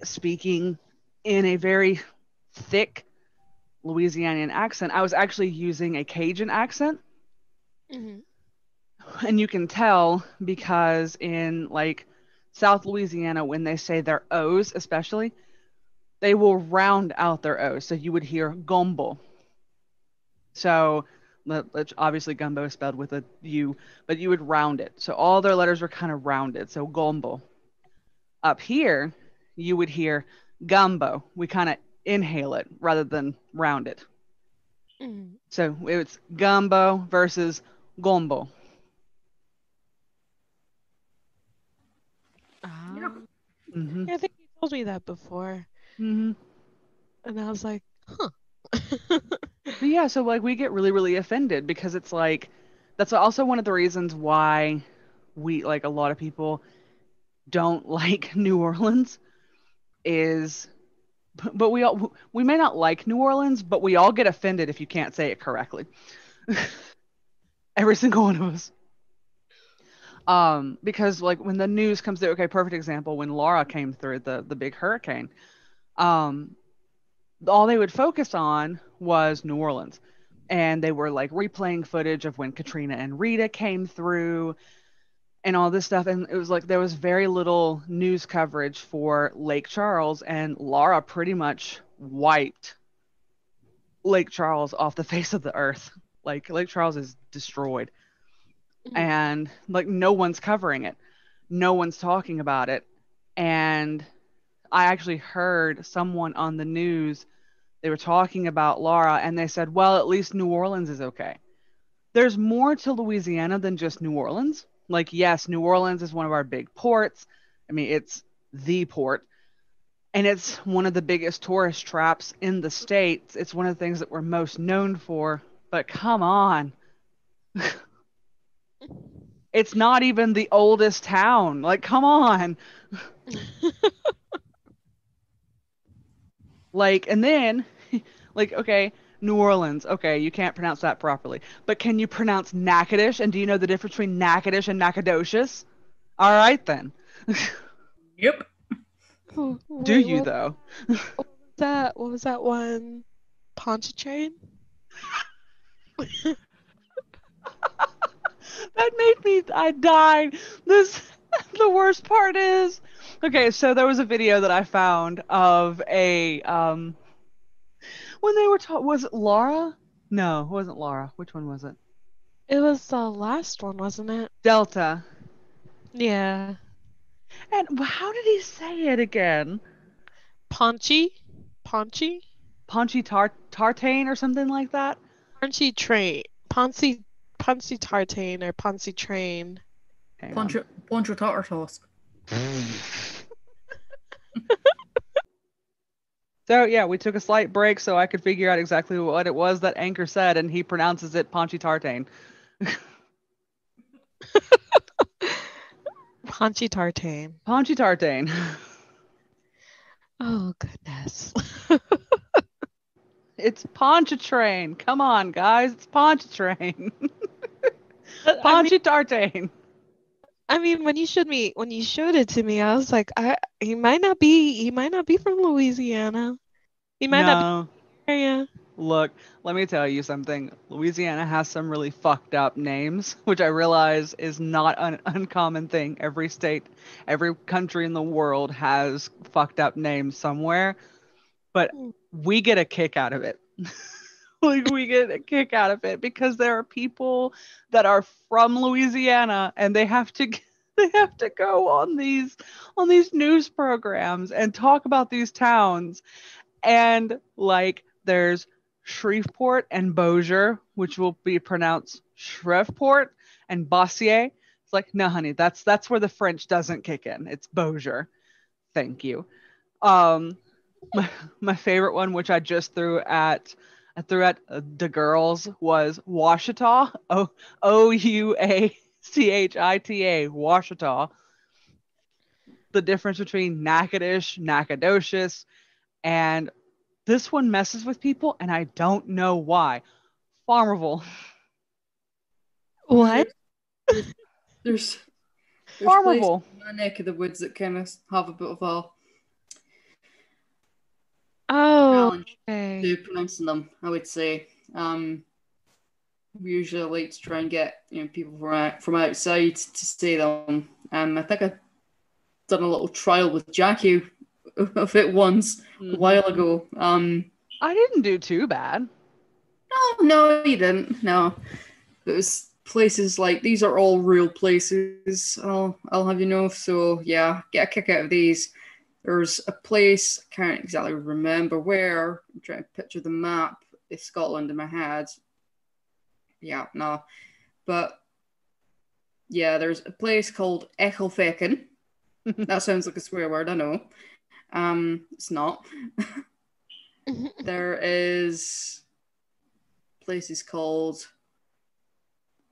speaking in a very thick Louisianian accent, I was actually using a Cajun accent. Mhm. And you can tell because in like South Louisiana, when they say their O's, especially, they will round out their O's. So you would hear gumbo. So obviously gumbo is spelled with a U, but you would round it. So all their letters were kind of rounded. So gumbo. Up here, you would hear gumbo. We kind of inhale it rather than round it. Mhm. So it's gumbo versus gumbo. Yeah. Ah. Mm-hmm. Yeah, I think you told me that before, Mm-hmm. and I was like, huh. But yeah, so like we get really, really offended because it's like That's also one of the reasons why a lot of people don't like New Orleans is, but we may not like New Orleans, but we all get offended if you can't say it correctly. Every single one of us. Because like when the news comes through, okay, perfect example, when Laura came through the big hurricane, um, all they would focus on was New Orleans. And they were like replaying footage of when Katrina and Rita came through and all this stuff. And it was like there was very little news coverage for Lake Charles, and Laura pretty much wiped Lake Charles off the face of the earth. Like Lake Charles is destroyed, and like no one's covering it, no one's talking about it. And I actually heard someone on the news, they were talking about Laura, and they said, well, at least New Orleans is okay. There's more to Louisiana than just New Orleans. Like, yes, New Orleans is one of our big ports. I mean, it's the port, and it's one of the biggest tourist traps in the States. It's one of the things that we're most known for. But come on. It's not even the oldest town. Like, come on. Like, and then, like, okay, New Orleans. Okay, you can't pronounce that properly. But can you pronounce Natchitoches? And do you know the difference between Natchitoches and Nacogdoches? All right, then. Yep. Do Wait, you, though? what was that? What was that one? Ponchy Tartain? That made me, I died. The worst part is, okay, so there was a video that I found of when they were was it Laura? No, it wasn't Laura. Which one was it? It was the last one, wasn't it? Delta. Yeah. And how did he say it again? Ponchy? Ponchy? Ponchy Tartain or something like that? Ponchy Train. Ponchy Tartain or Ponchy Train. Hang on. Poncho tartar sauce. So yeah, we took a slight break so I could figure out exactly what it was that Anchor said, and he pronounces it Ponchy Tartain. Ponchy Tartain. Ponchy Tartain. Oh, goodness. It's Pontchartrain. Come on, guys. It's Pontchartrain. I mean, Ponchy Tartain. when you showed it to me, I was like, he might not be from Louisiana. He might not be No. from the area. Look, let me tell you something. Louisiana has some really fucked up names, which I realize is not an uncommon thing. Every state, every country in the world has fucked up names somewhere, but we get a kick out of it. Like we get a kick out of it because there are people that are from Louisiana and they have to go on these news programs and talk about these towns, and like there's Shreveport and Bossier, which will be pronounced Shreveport, and Bossier. It's like, no, honey, that's where the French doesn't kick in. It's Bossier. Thank you. Um, my favorite one, which I threw at the girls, was Washita. Ouachita. Washita. The difference between Natchitoches, Nacogdoches, and this one messes with people, and I don't know why. Farmerville. What? There's places Farmerville. in my neck of the woods that kind of have a bit of a Oh, challenge okay. to pronouncing them, I would say. We usually like to try and get people from outside to say them. I think I've done a little trial with Jackie of it once a while ago. I didn't do too bad. No, you didn't. No, it was places like these are all real places. I'll have you know. So yeah, get a kick out of these. There's a place, I can't exactly remember where. I'm trying to picture the map of Scotland in my head. Yeah, no, but yeah, there's a place called Echelfecken. That sounds like a swear word, I know. It's not. There is places called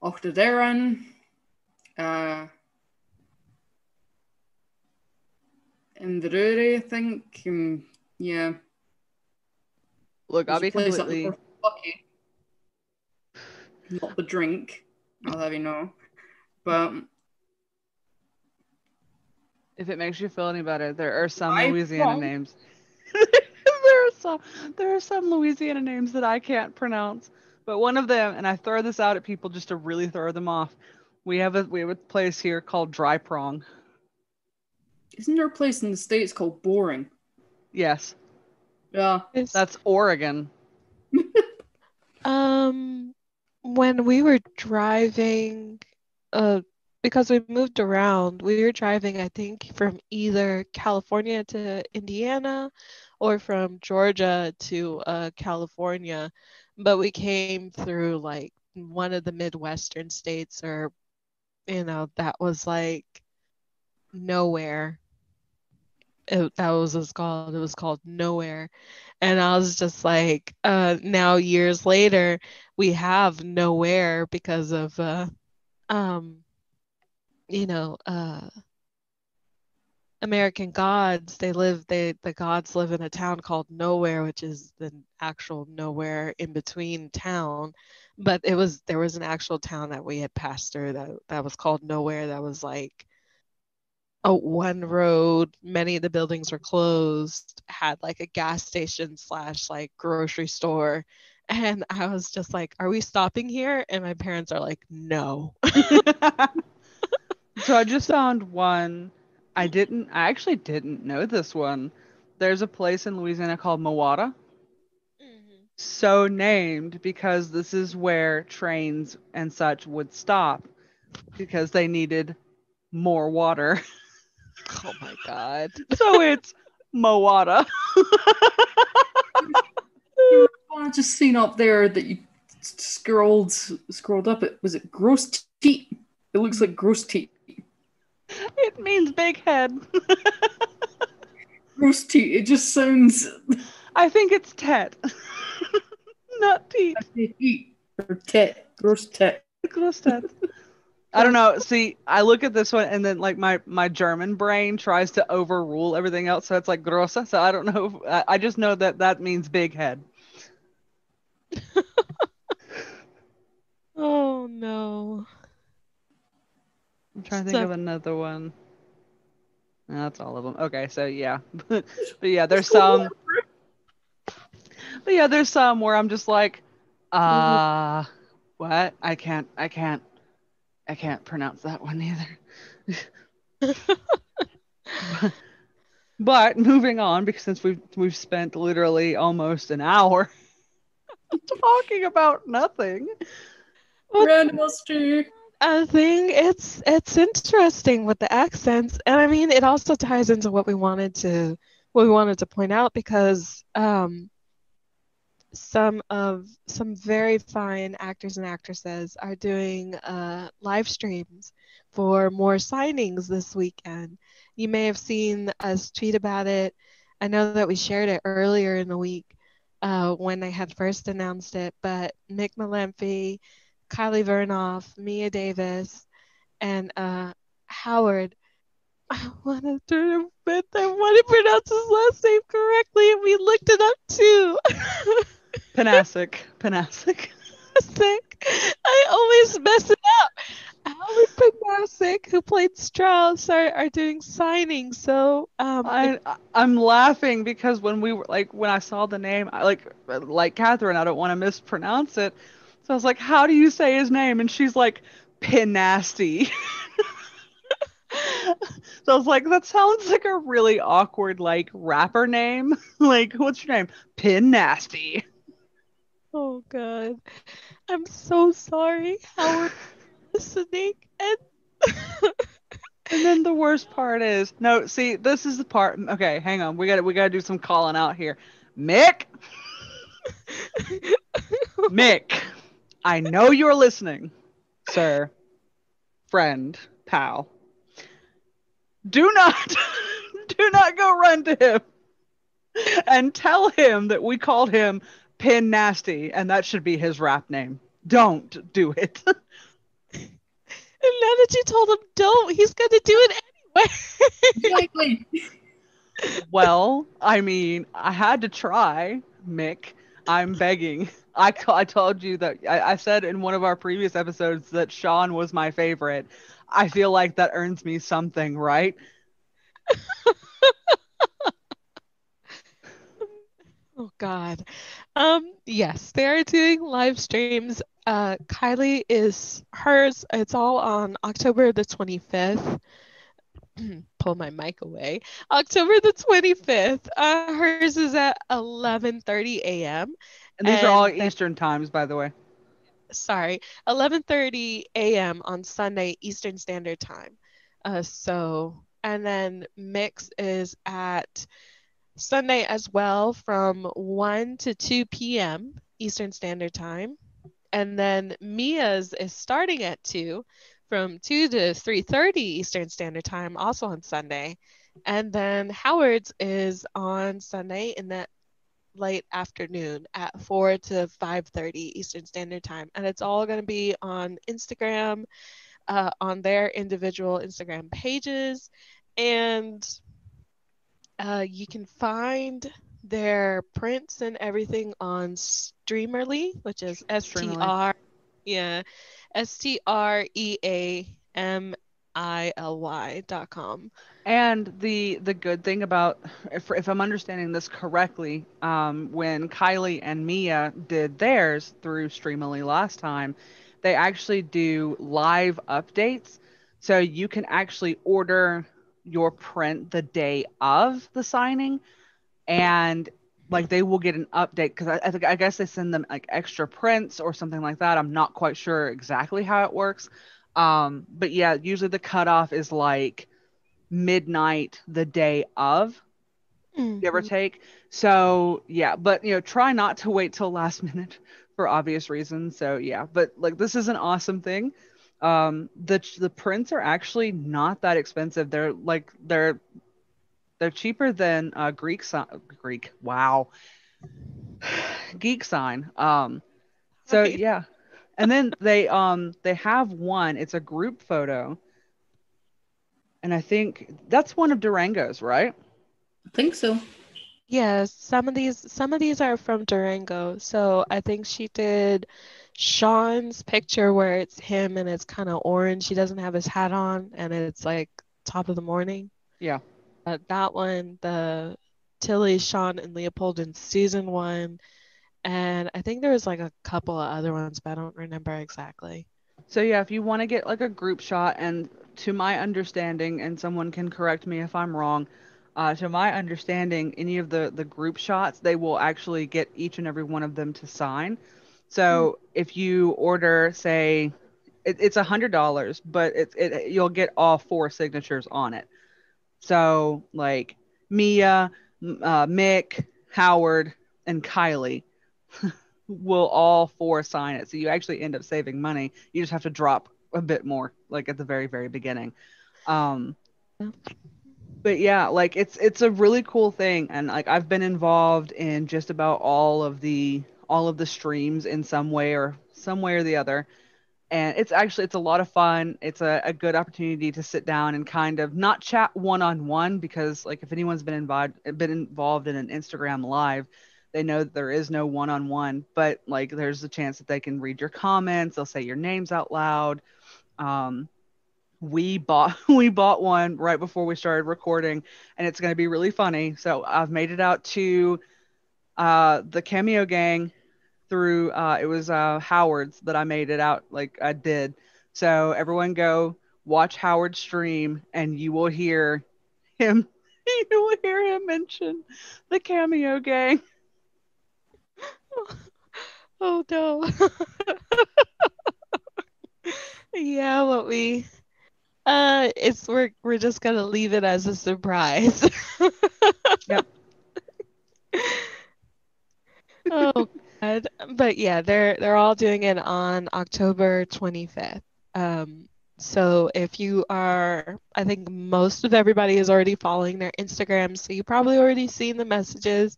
Octoderen, uh, Inveruri, I think. Yeah, Look, I'll there's a be place up completely. north, Bucky, not the drink. I'll have you know. But If it makes you feel any better, there are some I Louisiana wrong. names. There are some Louisiana names that I can't pronounce. But one of them, and I throw this out at people just to really throw them off. We have a place here called Dry Prong. Isn't there a place in the States called Boring? Yes, Yeah. It's, that's Oregon. um, when we were driving, uh, because we moved around, we were driving, I think, from either California to Indiana or from Georgia to California, but we came through like one of the Midwestern states, or that was like nowhere. That was what it's called. It was called Nowhere. And I was just like, now years later, we have Nowhere because of um, you know, American Gods. The gods live in a town called Nowhere, which is the actual nowhere in between town. But there was an actual town that we had passed through that was called Nowhere, that was like one road. Many of the buildings were closed, had like a gas station slash like grocery store. And I was just like, are we stopping here? And my parents are like, no. So I just found one. I actually didn't know this one. There's a place in Louisiana called Mawata. Mhm. So named because this is where trains and such would stop because they needed more water. Oh my God. So it's Mawata. You know, I just seen up there that you scrolled up. It was it gross teat. It looks like gross teat. It means big head. Gross teat. It just sounds I think it's tet. Not teat. teat or tet. Gross tet. Gross tet. I don't know. See, I look at this one and then like my German brain tries to overrule everything else, so it's like grossa. So I don't know. I just know that that means big head. Oh no. I'm trying to think So, of another one. No, that's all of them. Okay, so yeah, but yeah, Just go more. but yeah, there's some where I'm just like, Mhm. uh, what? I can't pronounce that one either. But moving on, because since we've spent literally almost an hour talking about nothing. well, Randomosity. I think it's interesting with the accents, and I mean, it also ties into what we wanted to point out, because some very fine actors and actresses are doing live streams for more signings this weekend. You may have seen us tweet about it. I know that we shared it earlier in the week when I had first announced it, but Nick Malempi, Kylie Vernoff, Mia Davis, and Howard. I want to turn a bit. I want to pronounce his last name correctly, and we looked it up too. Panasic, Panasic. Panasic. I always mess it up. Howard Panasic, who played Strauss, are doing signings. So I'm laughing because when we were like when I saw the name, like Catherine, I don't want to mispronounce it. So I was like, "How do you say his name?" And she's like, "Pinasty." So I was like, "That sounds like a really awkward like rapper name." Like, what's your name? Pin Nasty. oh god, I'm so sorry, Howard, listening. And And then the worst part is, no, see, this is the part. Okay, hang on. We gotta do some calling out here. Mick, Mick, I know you're listening, sir, friend, pal. Do not, do not go run to him and tell him that we called him Pin Nasty and that should be his rap name. Don't do it. but you told him don't. He's gonna do it anyway. Exactly. Well, I mean, I had to try, Mick. I'm begging. I told you that I said in one of our previous episodes that Sean was my favorite. I feel like that earns me something, right? Oh God. Yes, they are doing live streams. Kylie is hers. It's all on October the 25th. Pull my mic away. October the 25th. Hers is at 11:30 a.m. And these are all and then Eastern times, by the way. sorry, 11:30 a.m. on Sunday Eastern Standard Time. And then Mix is at Sunday as well from 1 to 2 p.m. Eastern Standard Time. And then Mia's is starting at 2 from 2 to 3:30 Eastern Standard Time, also on Sunday. And then Howard's is on Sunday in the late afternoon at 4 to 5:30 Eastern Standard Time. And it's all going to be on Instagram, on their individual Instagram pages. And you can find their prints and everything on Streamerly, which is Extremely. yeah, STREAMILY.com. And the good thing about, if I'm understanding this correctly, when Kylie and Mia did theirs through Streamily last time, they actually do live updates, so you can actually order your print the day of the signing, and like they will get an update because I guess they send them like extra prints or something like that. I'm not quite sure exactly how it works, but yeah, usually the cutoff is like midnight the day of, give or Mhm. take. So yeah, but try not to wait till last minute for obvious reasons. So yeah, but like this is an awesome thing. The prints are actually not that expensive. They're cheaper than Greek, wow, geek sign. So Right. yeah. And then they have one, it's a group photo, and I think that's one of Durango's, right? I think so. Yes, some of these are from Durango. So I think she did Sean's picture where it's him and it's kind of orange. He doesn't have his hat on and it's like top of the morning. Yeah. That one, the Tilly, Sean, and Leopold in season one. And I think there was like a couple of other ones, but I don't remember exactly. So yeah, if you want to get like a group shot, and to my understanding, and someone can correct me if I'm wrong, to my understanding, any of the group shots, they will actually get each and every one of them to sign. Mm. So if you order, say, it's $100, but you'll get all four signatures on it. So like Mia, Mick, Howard, and Kylie will all four sign it. So you actually end up saving money. You just have to drop a bit more, like at the very, very beginning. Um, but yeah, like it's a really cool thing, and like I've been involved in just about all of the streams in some way or the other. And it's a lot of fun. It's a good opportunity to sit down and kind of not chat one on one, because like if anyone's been involved in an Instagram live, they know that there is no one on one, but like there's a chance that they can read your comments, they'll say your names out loud. Um, we bought one right before we started recording, and it's going to be really funny. So I've made it out to the Cameo Gang through it was Howard's that I made it out, like I did. So everyone go watch Howard's stream and you will hear him you will hear him mention the Cameo Gang. Oh no. Yeah, what we it's we're just gonna leave it as a surprise. Yep. Oh God. But yeah, they're all doing it on October 25th. So if you are, I think most of everybody is already following their Instagram, so you probably already seen the messages.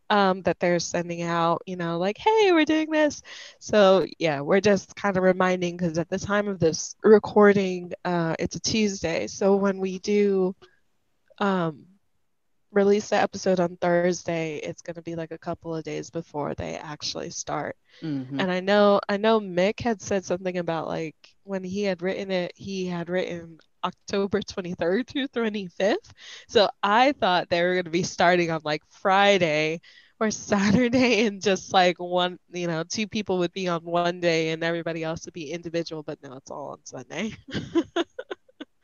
that they're sending out, like, hey, we're doing this. So yeah, we're just kind of reminding because at the time of this recording, it's a Tuesday. So when we do um, release the episode on Thursday, it's going to be like a couple of days before they actually start. Mm-hmm. And I know Mick had said something about like when he had written it, he had written October 23rd through 25th. So I thought they were going to be starting on like Friday or Saturday and just like one, two people would be on one day and everybody else would be individual, but no, it's all on Sunday.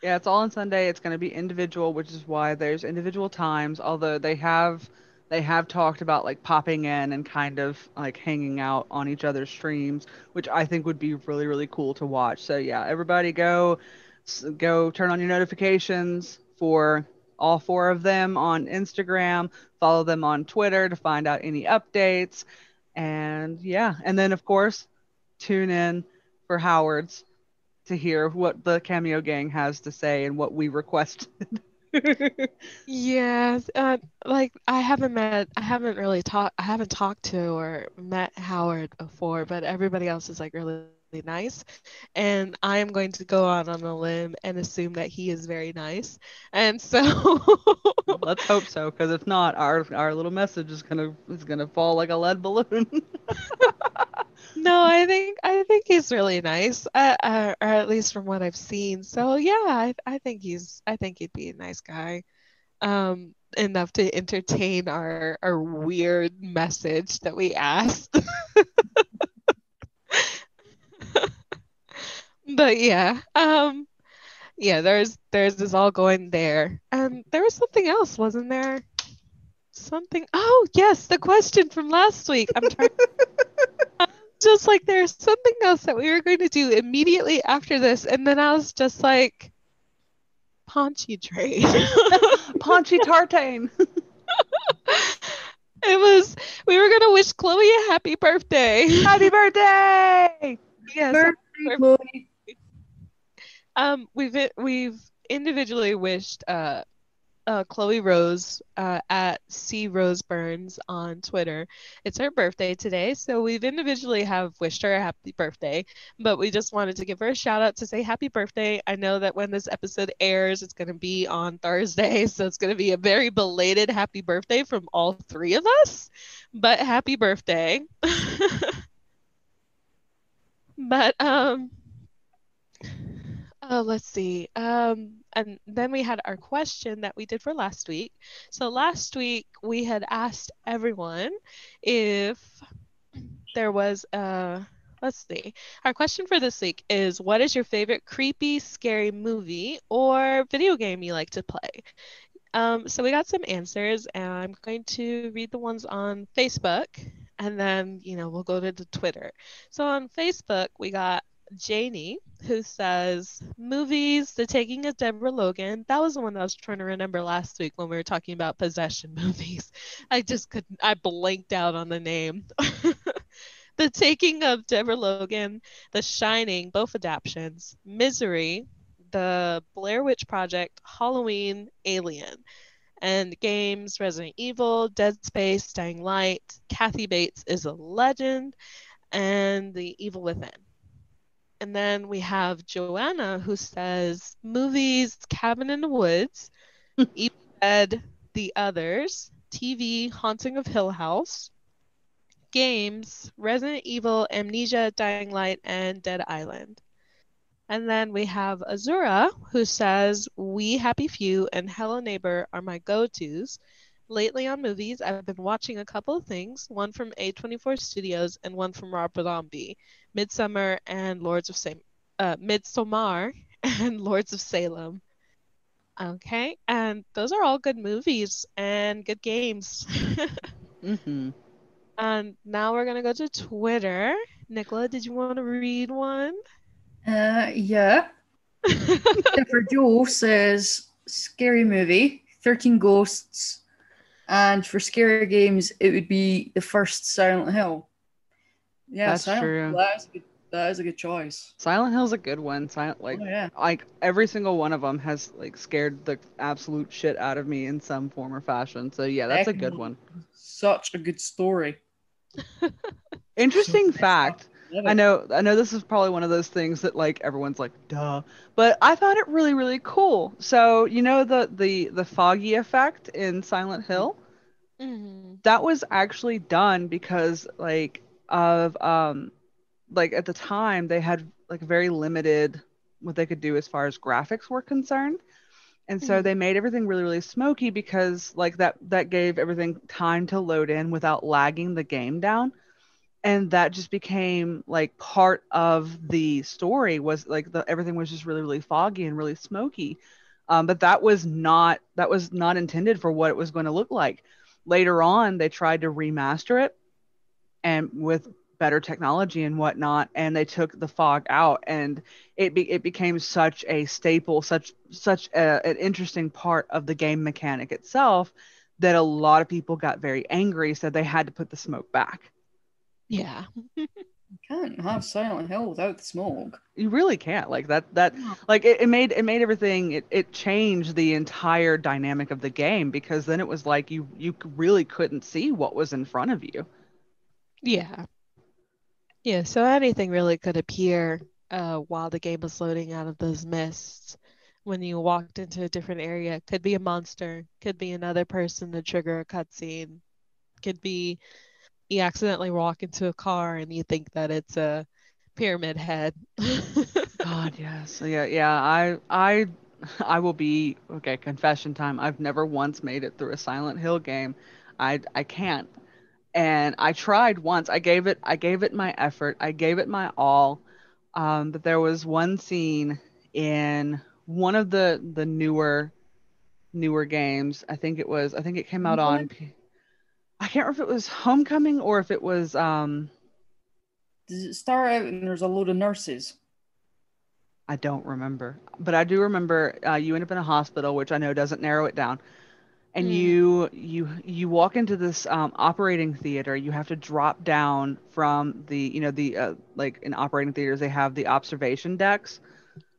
Yeah, it's all on Sunday. It's going to be individual, which is why there's individual times. Although they have talked about like popping in and kind of like hanging out on each other's streams, which I think would be really really cool to watch. So yeah, everybody go turn on your notifications for all four of them on Instagram. Follow them on Twitter to find out any updates. And yeah, and then of course tune in for Howard's to hear what the Cameo Gang has to say and what we requested. Yes, like I haven't talked to or met Howard before, but everybody else is like really nice, and I am going to go out on a limb and assume that he is very nice, and so Let's hope so, because if not, our little message is gonna fall like a lead balloon. no, I think he's really nice, or at least from what I've seen. So yeah, I think he'd be a nice guy. Enough to entertain our weird message that we asked. But yeah, there's this all going there. And there was something else, wasn't there? Something. Oh, yes, the question from last week. I'm trying just like there's something else that we were going to do immediately after this, and then I was just like, Ponchy trade. Ponchy Tartain. It was we were gonna wish Chloe a happy birthday. Happy birthday! Yes, happy Birthday, Chloe. we've individually wished Chloe Rose at C Rose Burns on Twitter. It's her birthday today, so we've individually have wished her a happy birthday, but we just wanted to give her a shout out to say happy birthday. I know that when this episode airs, it's going to be on Thursday, so it's going to be a very belated happy birthday from all three of us. But happy birthday. But oh, let's see. And then we had our question that we did for last week. So last week we had asked everyone if there was let's see. Our question for this week is what is your favorite creepy, scary movie or video game you like to play? So we got some answers, and I'm going to read the ones on Facebook, and then, we'll go to the Twitter. So on Facebook, we got Janie, who says, movies, The Taking of Deborah Logan. That was the one that I was trying to remember last week when we were talking about possession movies. I just couldn't, I blanked out on the name. The Taking of Deborah Logan, The Shining, both adaptions, Misery, The Blair Witch Project, Halloween, Alien, and games Resident Evil, Dead Space, Dying Light, Kathy Bates is a Legend, and The Evil Within. And then we have Joanna who says movies Cabin in the Woods, Evil Dead, The Others, TV Haunting of Hill House, games Resident Evil, Amnesia, Dying Light, and Dead Island. And then we have Azura, who says, We Happy Few and Hello Neighbor are my go-tos. Lately on movies, I've been watching a couple of things, one from A24 Studios and one from Rob Zombie, Midsummer and Midsommar and Lords of Salem. Okay, and those are all good movies and good games. Mm-hmm. And now we're gonna go to Twitter. Nicola, did you want to read one? Yeah. For Joe says scary movie, 13 Ghosts, and for scary games it would be the first Silent Hill. Yeah, That's Silent true. Hill, That is a good choice. Silent Hill's a good one. Oh yeah. Like every single one of them has like scared the absolute shit out of me in some form or fashion. So yeah, that's a good Definitely. one. Such a good story. So Interesting messed up. fact. Love I it. know I know this is probably one of those things that like everyone's like, duh. But I thought it really, really cool. So, you know the foggy effect in Silent Hill? Hmm. That was actually done because of like at the time they had like very limited what they could do as far as graphics were concerned. And so Hmm. they made everything really, really smoky because like that gave everything time to load in without lagging the game down. And that just became like part of the story was like the everything was just really, really foggy and really smoky. But that was not intended for what it was going to look like. Later on, they tried to remaster it and with better technology and whatnot, and they took the fog out, and it became such a staple, an interesting part of the game mechanic itself that a lot of people got very angry, so they had to put the smoke back. Yeah. You can't have Silent Hill without the smoke. You really can't like that like it made everything it changed the entire dynamic of the game because then it was like you really couldn't see what was in front of you. Yeah. Yeah. So anything really could appear while the game was loading out of those mists. When you walked into a different area, could be a monster, could be another person to trigger a cutscene, could be you accidentally walk into a car and you think that it's a pyramid head. God, yes. Yeah. I will be okay. Confession time. I've never once made it through a Silent Hill game. I can't. And I tried once. I gave it my effort. I gave it my all. But there was one scene in one of the newer games. I think it came out on. Homecoming? I can't remember if it was Homecoming or if it was Does it start out and there's a load of nurses? I don't remember, but I do remember you end up in a hospital, which I know doesn't narrow it down. And Mm, you walk into this operating theater. You have to drop down from the the like in operating theaters they have the observation decks.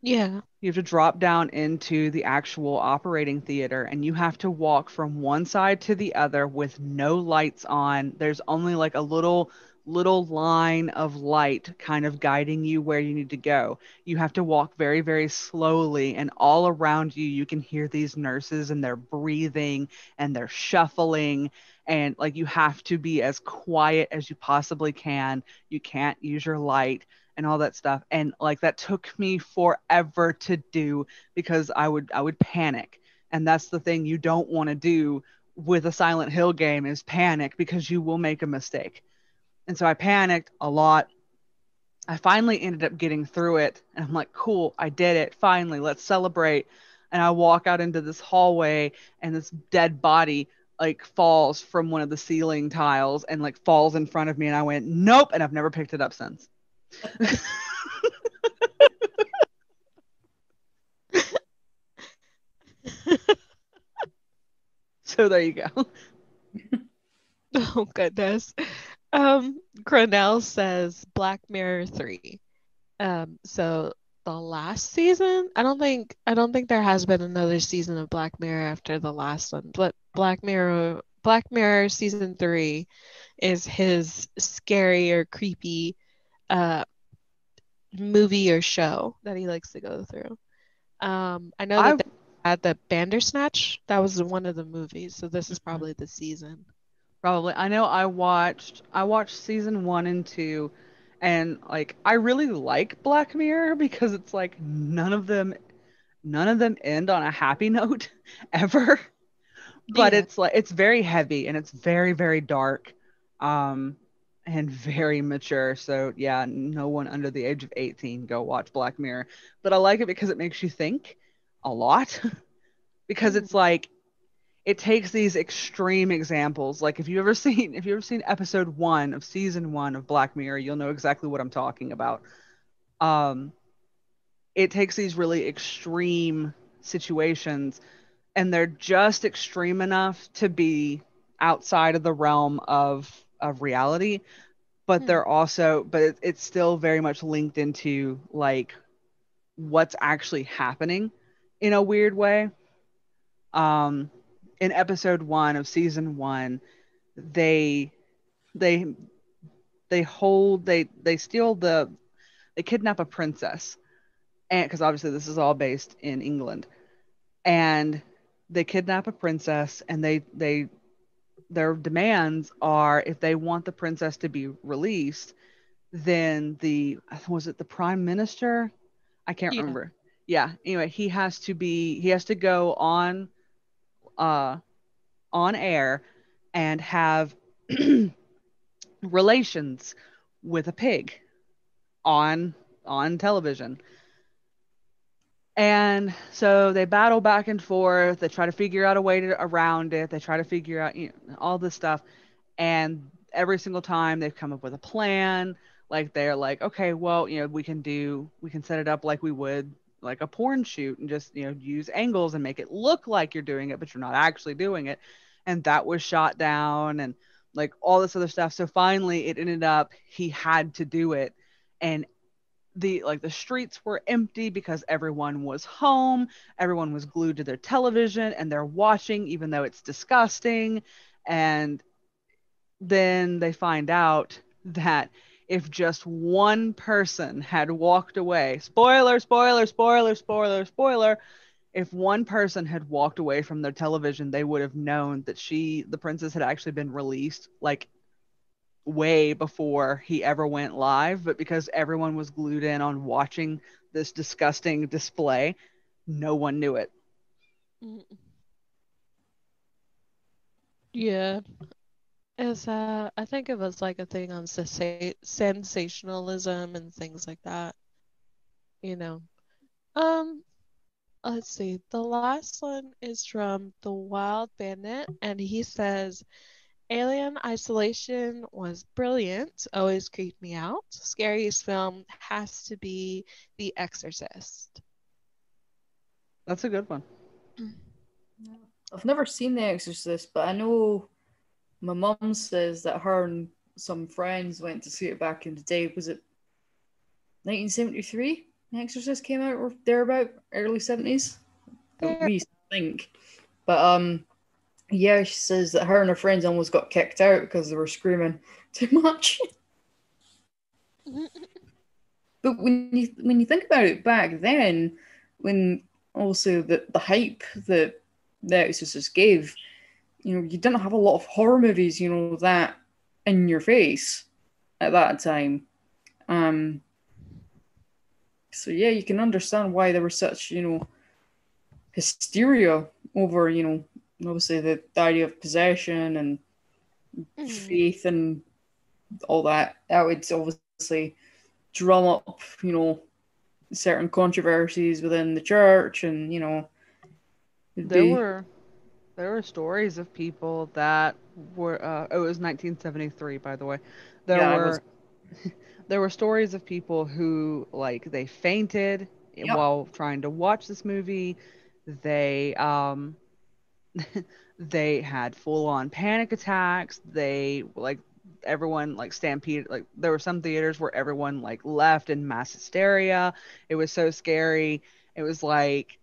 yeah. You have to drop down into the actual operating theater and you have to walk from one side to the other with no lights on. There's only like a little line of light kind of guiding you where you need to go. You have to walk very, very slowly, and all around you, you can hear these nurses and they're breathing and they're shuffling. And like you have to be as quiet as you possibly can. You can't use your light and all that stuff. And like that took me forever to do because I would panic. And that's the thing you don't want to do with a Silent Hill game is panic because you will make a mistake. And so I panicked a lot. I finally ended up getting through it. And I'm like, cool, I did it. Finally, let's celebrate. And I walk out into this hallway and this dead body like falls from one of the ceiling tiles and like falls in front of me. And I went, nope. And I've never picked it up since. So there you go. Oh goodness. Cronell says Black Mirror 3. So the last season, I don't think there has been another season of Black Mirror after the last one. But Black Mirror season 3 is his scary or creepy uh movie or show that he likes to go through. I know that I they had the Bandersnatch. That was one of the movies, so this is probably the season. probably I know I watched season 1 and 2 and like I really like Black Mirror because it's like none of them end on a happy note ever. But Yeah. it's like it's very heavy and it's very very dark um and very mature. So yeah, no one under the age of 18 go watch Black Mirror. But I like it because it makes you think a lot because Mm, it's like it takes these extreme examples. Like if you ever seen episode 1 of season 1 of Black Mirror, you'll know exactly what I'm talking about. Um it takes these really extreme situations and they're just extreme enough to be outside of the realm of reality, but Hmm. they're also, but it's still very much linked into like what's actually happening in a weird way. Um, in episode 1 of season 1, they they they steal they kidnap a princess, and because obviously this is all based in England, and they kidnap a princess, and they their demands are, if they want the princess to be released, then the was it the prime minister? I can't Yeah. remember. Yeah. Anyway, he has to go uh on air and have relations with a pig on television. And so they battle back and forth. They try to figure out a way around it. They try to figure out, all this stuff. And every single time they've come up with a plan. Like they're like, okay, well, we can set it up like we would like a porn shoot, and just, use angles and make it look like you're doing it, but you're not actually doing it. And that was shot down, and like all this other stuff. So finally it ended up he had to do it. And the streets were empty because everyone was home, everyone was glued to their television and they're watching, even though it's disgusting. And then they find out that if just one person had walked away, spoiler, spoiler, spoiler, spoiler, spoiler, if one person had walked away from their television, they would have known that the princess, had actually been released like way before he ever went live. But because everyone was glued in on watching this disgusting display, no one knew it. Mm. Yeah. I think it was like a thing on sensationalism and things like that, you know. Um, let's see. The last one is from The Wild Bandit, and he says, Alien Isolation was brilliant, always creeped me out. Scariest film has to be The Exorcist. That's a good one. I've never seen The Exorcist, but I know my mum says that her and some friends went to see it back in the day. Was it 1973? The Exorcist came out, or thereabout, early 70s. There. We used to think. But yeah, she says that her and her friends almost got kicked out because they were screaming too much. But when you think about it back then, when also the hype that The Exorcist gave, you didn't have a lot of horror movies, that in your face at that time. Um, so yeah, you can understand why there was such, hysteria over, obviously the idea of possession and Mhm. faith and all that. That would obviously drum up, certain controversies within the church, and it'd There be were there were stories of people that were it was 1973, by the way. There yeah, I was were there were stories of people who, like, they fainted yep, while trying to watch this movie. They they had full on panic attacks. They like everyone like stampeded. Like there were some theaters where everyone like left in mass hysteria. It was so scary. It was like,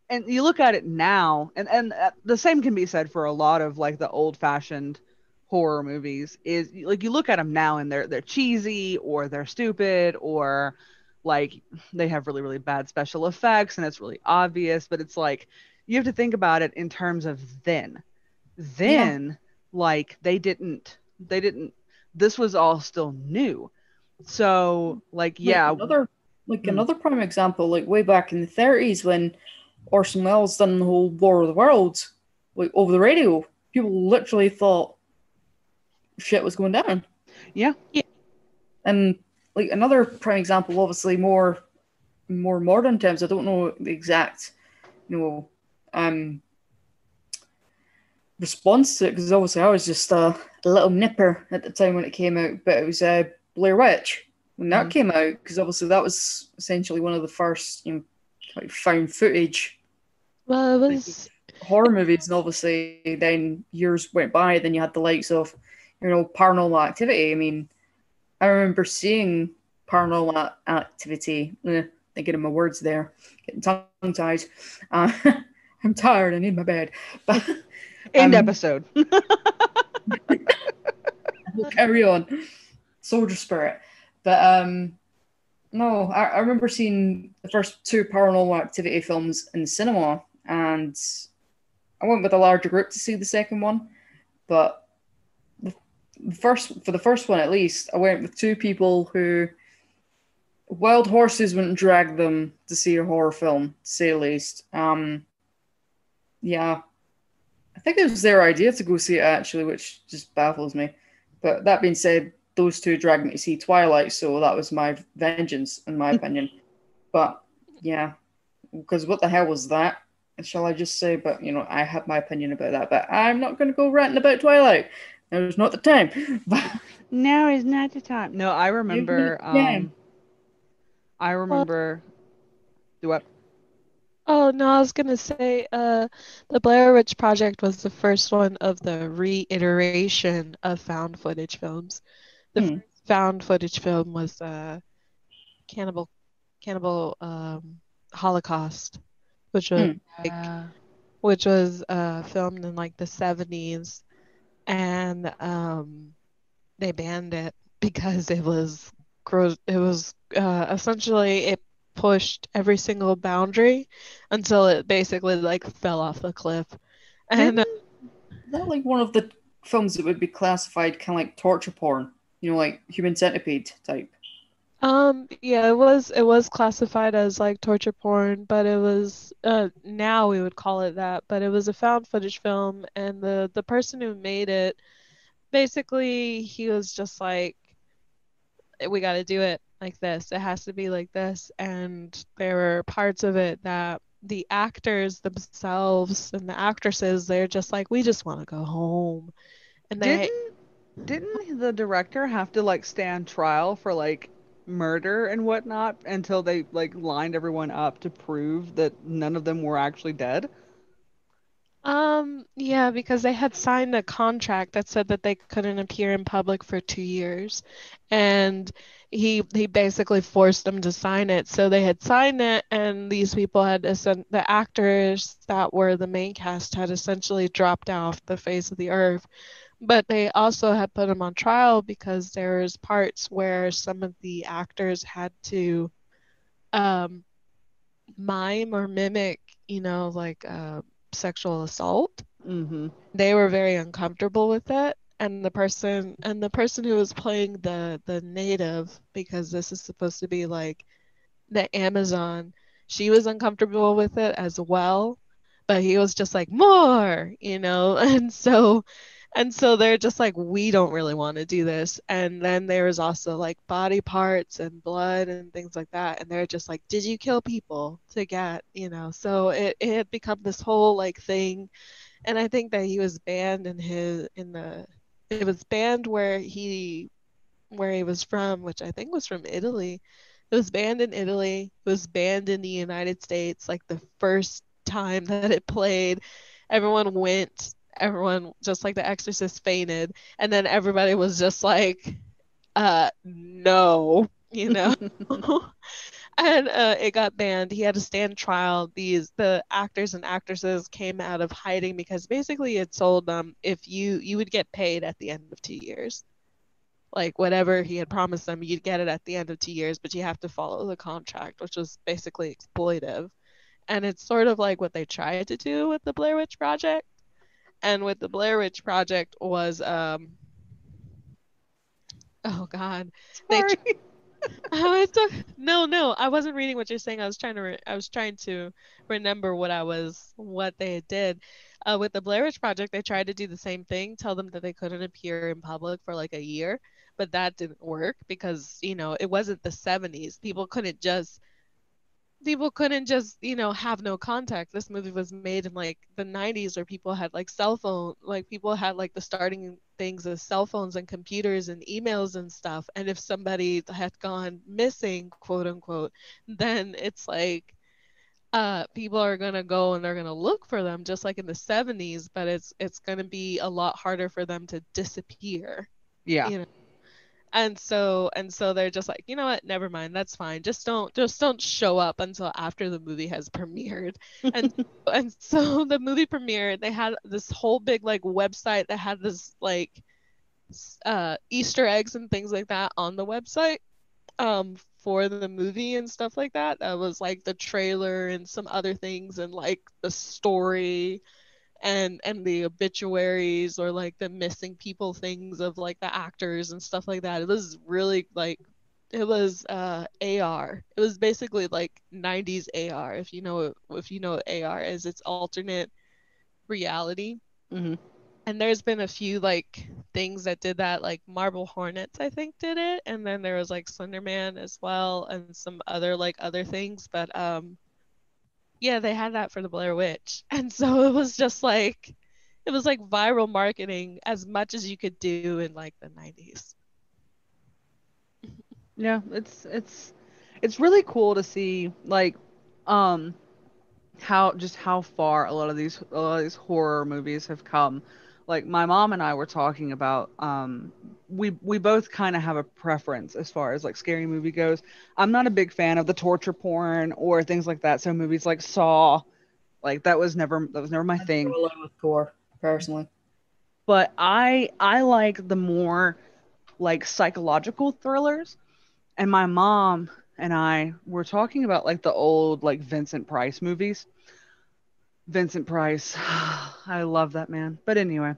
and you look at it now, and the same can be said for a lot of like the old fashioned horror movies. Is like, you look at them now and they're cheesy, or they're stupid, or like they have really really bad special effects and it's really obvious. But it's like, you have to think about it in terms of then. yeah. Then, like, they didn't this was all still new. So like, Like yeah. another like Mm, another prime example, like way back in the 30s when Orson Welles done the whole War of the Worlds, like over the radio, people literally thought shit was going down. yeah. Yeah. And like another prime example, obviously more modern times. I don't know the exact, you know, um, response to it because obviously I was just a little nipper at the time when it came out. But it was Blair Witch when that Mhm. came out, because obviously that was essentially one of the first, like found footage Well, it was. horror movies. And obviously then years went by, then you had the likes of, Paranormal Activity. I mean, I remember seeing Paranormal Activity. Thinking of my words there, getting tongue tied. Uh, I'm tired. I need my bed. But End um, episode. we'll carry on. Soldier spirit. But no, I remember seeing the first two Paranormal Activity films in the cinema, and I went with a larger group to see the second one. But for the first one at least, I went with two people who wild horses wouldn't drag them to see a horror film, to say the least. Yeah, I think it was their idea to go see it actually, which just baffles me. But that being said, those two dragged me to see Twilight, so that was my vengeance, in my opinion. But yeah, because what the hell was that? Shall I just say? But I had my opinion about that. But I'm not going to go ranting about Twilight. It not the time. But Now is not the time. No, I it's not remember. the time. I Well, remember. Do what? oh no, I was gonna say, the Blair Witch Project was the first one of the reiteration of found footage films. The Hmm. first found footage film was Cannibal Cannibal Holocaust, which was Hmm. like Uh, filmed in like the 70s, and they banned it because it was gross. It was essentially it pushed every single boundary until it basically like fell off the cliff. And Didn't that like one of the films that would be classified kind of like torture porn? Like Human Centipede type. yeah, it was classified as like torture porn, but it was now we would call it that, but it was a found footage film, and the person who made it basically he was just like, we got to do it like this. It has to be like this. And there were parts of it that the actors themselves and the actresses, they're just like, we just want to go home. And they, didn't didn't the director have to like stand trial for like murder and whatnot until they like lined everyone up to prove that none of them were actually dead? yeah, because they had signed a contract that said that they couldn't appear in public for 2 years. And he basically forced them to sign it. So they had signed it, and these people had the actors that were the main cast had essentially dropped off the face of the earth. But they also had put them on trial because there was parts where some of the actors had to um, mime or mimic, like sexual assault. Mm-hmm. They were very uncomfortable with it. And the person who was playing the native, because this is supposed to be like the Amazon, she was uncomfortable with it as well, but he was just like more, and so they're just like, we don't really want to do this. And then there was also like body parts and blood and things like that, and they're just like, did you kill people to get, so it had become this whole like thing. And I think that he was banned it was banned where he was from, which I think was from Italy. It was banned in Italy. It was banned in the United States. Like the first time that it played, everyone went. Everyone, just like The Exorcist, fainted, and then everybody was just like, no, and it got banned. He had to stand trial. The actors and actresses came out of hiding because basically it told them, if you would get paid at the end of 2 years, like whatever he had promised them, you'd get it at the end of 2 years, but you have to follow the contract, which was basically exploitive. And it's sort of like what they tried to do with the Blair Witch Project. And with the Blair Witch Project was oh god, they Sorry. no, I wasn't reading what you're saying. I was trying to remember what they did. With the Blair Witch Project, they tried to do the same thing, tell them that they couldn't appear in public for like a year, but that didn't work because it wasn't the 70s. People couldn't just have no contact. This movie was made in like the 90s, where people had like cell phone, like people had like the starting things of cell phones and computers and emails and stuff. And if somebody had gone missing, quote unquote, then it's like people are gonna go and they're gonna look for them just like in the 70s, but it's gonna be a lot harder for them to disappear, Yeah. you know And so they're just like, you know what, never mind, that's fine. Just don't show up until after the movie has premiered. And and so the movie premiered, they had this whole big like website that had this like Easter eggs and things like that on the website for the movie and stuff like that. That was like the trailer and some other things and like the story and the obituaries or like the missing people things of like the actors and stuff like that. It was really like it was AR. It was basically like 90s AR, if you know what AR is. It's alternate reality. Hmm. And there's been a few like things that did that, like Marble Hornets I think did it, and then there was like Slenderman as well and some other like other things, but yeah, they had that for the Blair Witch. And so it was like viral marketing as much as you could do in like the 90s. Yeah, it's really cool to see like um how far a lot of these horror movies have come. Like my mom and I were talking about we both kind of have a preference as far as like scary movie goes. I'm not a big fan of the torture porn or things like that. So movies like Saw, like that was never my I thing. go along with gore, personally. But I like the more like psychological thrillers. And my mom and I were talking about like the old like Vincent Price movies. Vincent Price. I love that man. But anyway,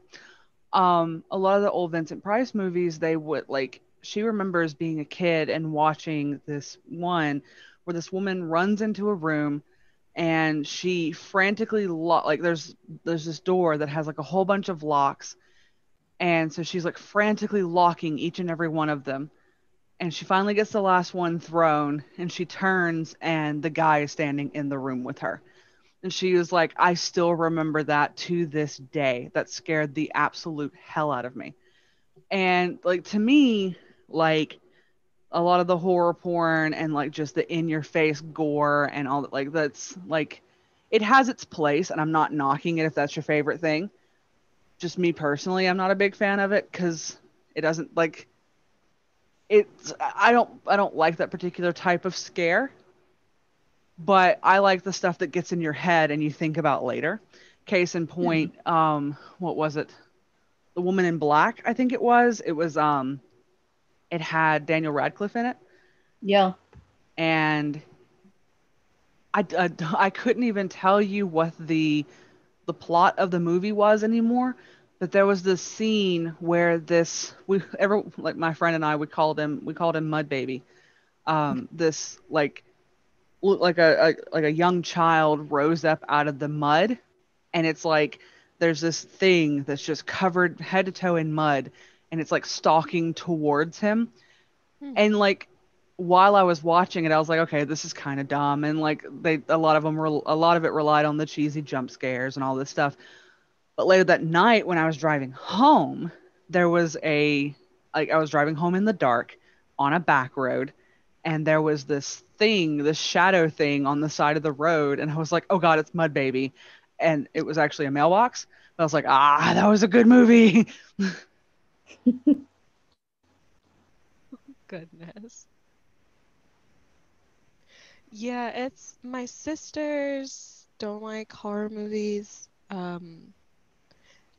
a lot of the old Vincent Price movies, they would like she remembers being a kid and watching this one where this woman runs into a room and she frantically like there's this door that has like a whole bunch of locks, and so she's like frantically locking each and every one of them, and she finally gets the last one thrown and she turns and the guy is standing in the room with her. And she was like, I still remember that to this day. That scared the absolute hell out of me. And like to me, like a lot of the horror porn and like just the in your face gore and all that, like that's like it has its place, and I'm not knocking it if that's your favorite thing. Just me personally, I'm not a big fan of it because it doesn't like it's I don't like that particular type of scare, but I like the stuff that gets in your head and you think about later. Case in Hmm. point, what was it? The Woman in Black, I think it was. It had Daniel Radcliffe in it, Yeah. and I couldn't even tell you what the plot of the movie was anymore. But there was this scene where this we ever like my friend and I we called him Mud Baby. This like looked like a young child rose up out of the mud, and it's like there's this thing that's just covered head to toe in mud, and it's like stalking towards him. Hmm. And like while I was watching it, I was like, okay, this is kind of dumb, and like a lot of it relied on the cheesy jump scares and all this stuff. But later that night when I was driving home, there was a like I was driving home in the dark on a back road, and there was this shadow thing on the side of the road, and I was like, "Oh God, it's Mud Baby," and it was actually a mailbox. I was like, "Ah, that was a good movie." Goodness. Yeah, it's my sisters don't like horror movies.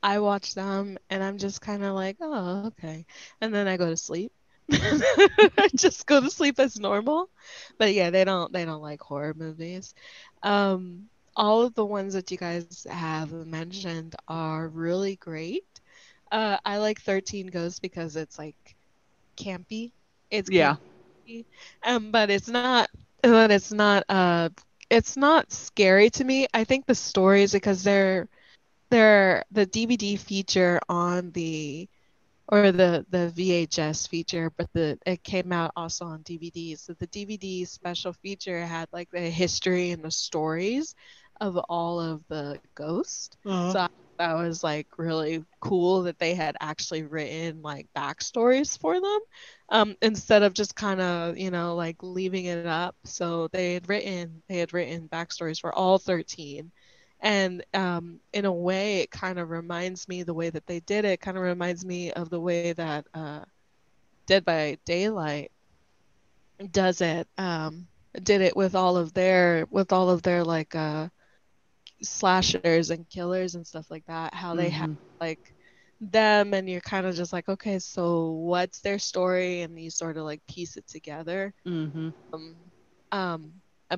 I watch them and I'm just kind of like, oh, okay. And then I go to sleep. I just go to sleep as normal. But yeah, they don't like horror movies. Um, all of the ones that you guys have mentioned are really great. I like 13 Ghosts because it's like campy. It's Yeah, campy. But it's not scary to me. I think the stories, because they're the DVD feature on the or the VHS feature, but it came out also on DVD. So the DVD special feature had like the history and the stories of all of the ghosts. uh-huh. So that was like really cool that they had actually written like backstories for them, instead of just kind of like leaving it up. So they had written backstories for all 13. And in a way, it kind of reminds me the way that they did it kind of reminds me of the way that Dead by Daylight does it. Did it with all of their like slashers and killers and stuff like that. How they have like them, and you're kind of just like, okay, so what's their story, and you sort of like piece it together. Um,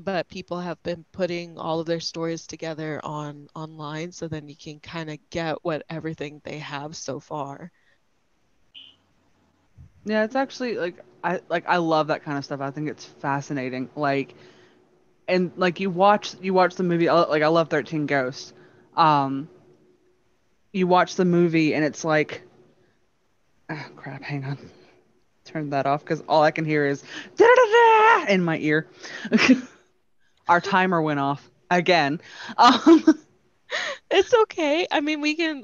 but people have been putting all of their stories together online, so then you can kind of get what everything they have so far. Yeah, it's actually I love that kind of stuff. I think it's fascinating. And like you watch the movie, like I love 13 Ghosts. Um you watch the movie and it's like, oh crap, hang on. Turn that off because all I can hear is da-da-da-da in my ear. Our timer went off again. It's okay. I mean, we can,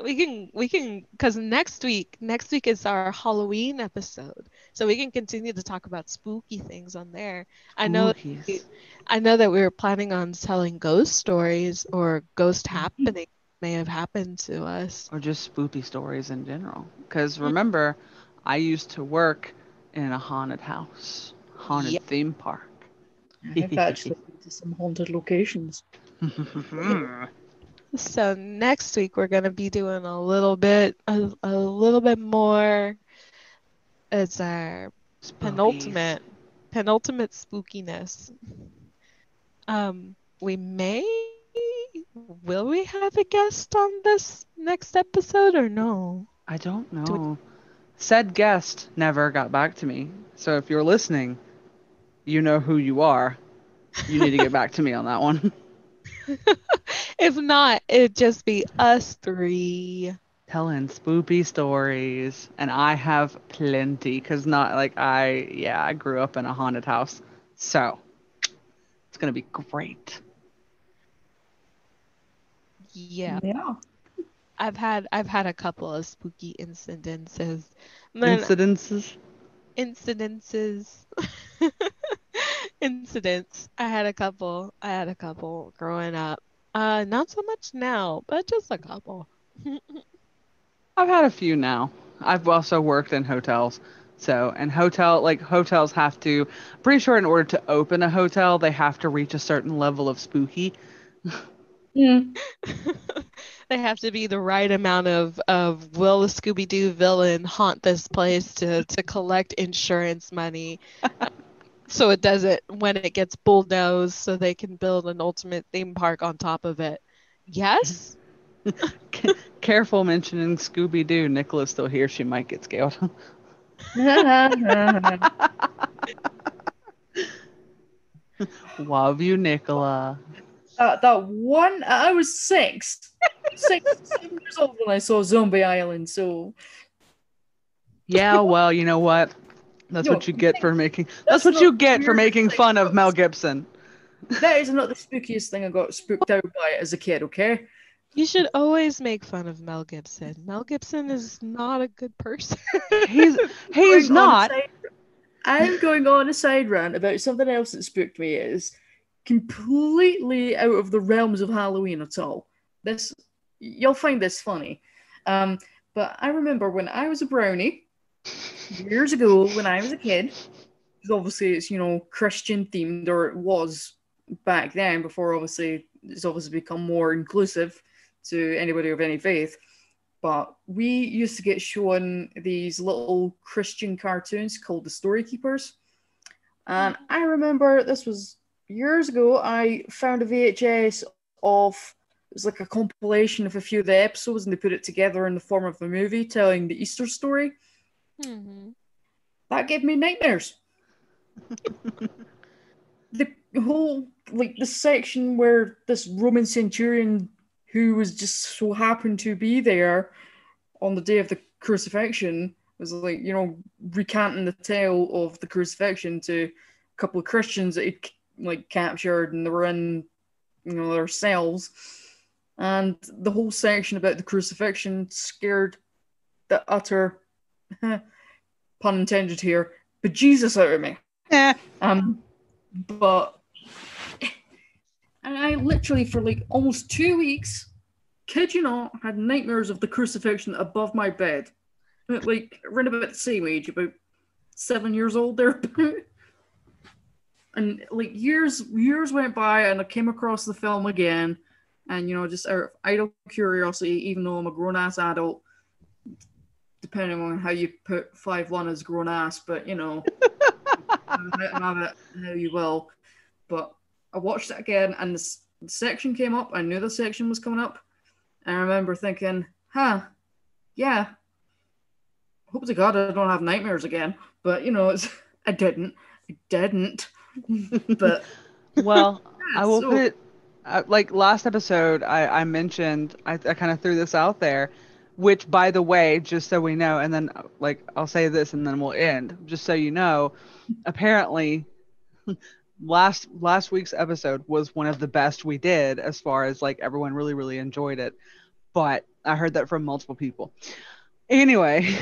because next week is our Halloween episode, so we can continue to talk about spooky things on there. Spookies. I know that we were planning on telling ghost stories or ghost happenings may have happened to us. Or just spooky stories in general. Because remember, I used to work in a haunted house, haunted Yep. theme park. I've actually been to some haunted locations. So next week we're gonna be doing a little bit more. It's our Spookies. penultimate spookiness. Will we have a guest on this next episode or no? I don't know. Said guest never got back to me. So if you're listening, you know who you are. You need to get back to me on that one. If not, it'd just be us three. Telling spoopy stories. And I have plenty. Because I grew up in a haunted house. So it's going to be great. Yeah. Yeah. I've had a couple of spooky incidences. Incidences? Incidents. I had a couple growing up. Not so much now, but just a couple. I've had a few now. I've also worked in hotels. So, and hotels have to, pretty sure in order to open a hotel, they have to reach a certain level of spooky. Mm. They have to be the right amount of will the Scooby-Doo villain haunt this place to collect insurance money, so it doesn't, when it gets bulldozed, so they can build an ultimate theme park on top of it. Yes? Careful mentioning Scooby-Doo. Nicola's still here. She might get scared. Love you, Nicola. That one, I was 7 years old when I saw Zombie Island, so. Yeah, well, you know what? That's what you get for making. That's what you get for making fun of Mel Gibson. That is not the spookiest thing I got spooked out by as a kid, okay? You should always make fun of Mel Gibson. Mel Gibson is not a good person. He's not. I'm going on a side rant about something else that spooked me. It is completely out of the realms of Halloween at all. This, you'll find this funny. But I remember when I was a brownie, years ago when I was a kid, because obviously it's, Christian themed, or it was back then, before obviously it's obviously become more inclusive to anybody of any faith. But we used to get shown these little Christian cartoons called the Story Keepers. And I remember this was years ago. I found a VHS of, it was like a compilation of a few of the episodes, and they put it together in the form of a movie telling the Easter story. Mm-hmm. That gave me nightmares. The whole, the section where this Roman centurion, who was just so happened to be there on the day of the crucifixion, was recanting the tale of the crucifixion to a couple of Christians that he'd captured, and they were in their cells. And the whole section about the crucifixion scared the utter, pun intended here, bejesus out of me. But and I literally for almost 2 weeks, kid you not, had nightmares of the crucifixion above my bed. Around about the same age, about 7 years old thereabout. And like years went by, and I came across the film again, and just out of idle curiosity, even though I'm a grown ass adult, depending on how you put 5'1" as grown ass, but have it how you will. But I watched it again, and the section came up. I knew the section was coming up, and I remember thinking, yeah, hope to God I don't have nightmares again. But I didn't. But Well, I will so- put it like last episode. I mentioned I kind of threw this out there, which by the way, just so we know, and then like I'll say this and then we'll end. Just so you know, apparently last week's episode was one of the best we did as far as like everyone really enjoyed it. But I heard that from multiple people. Anyway,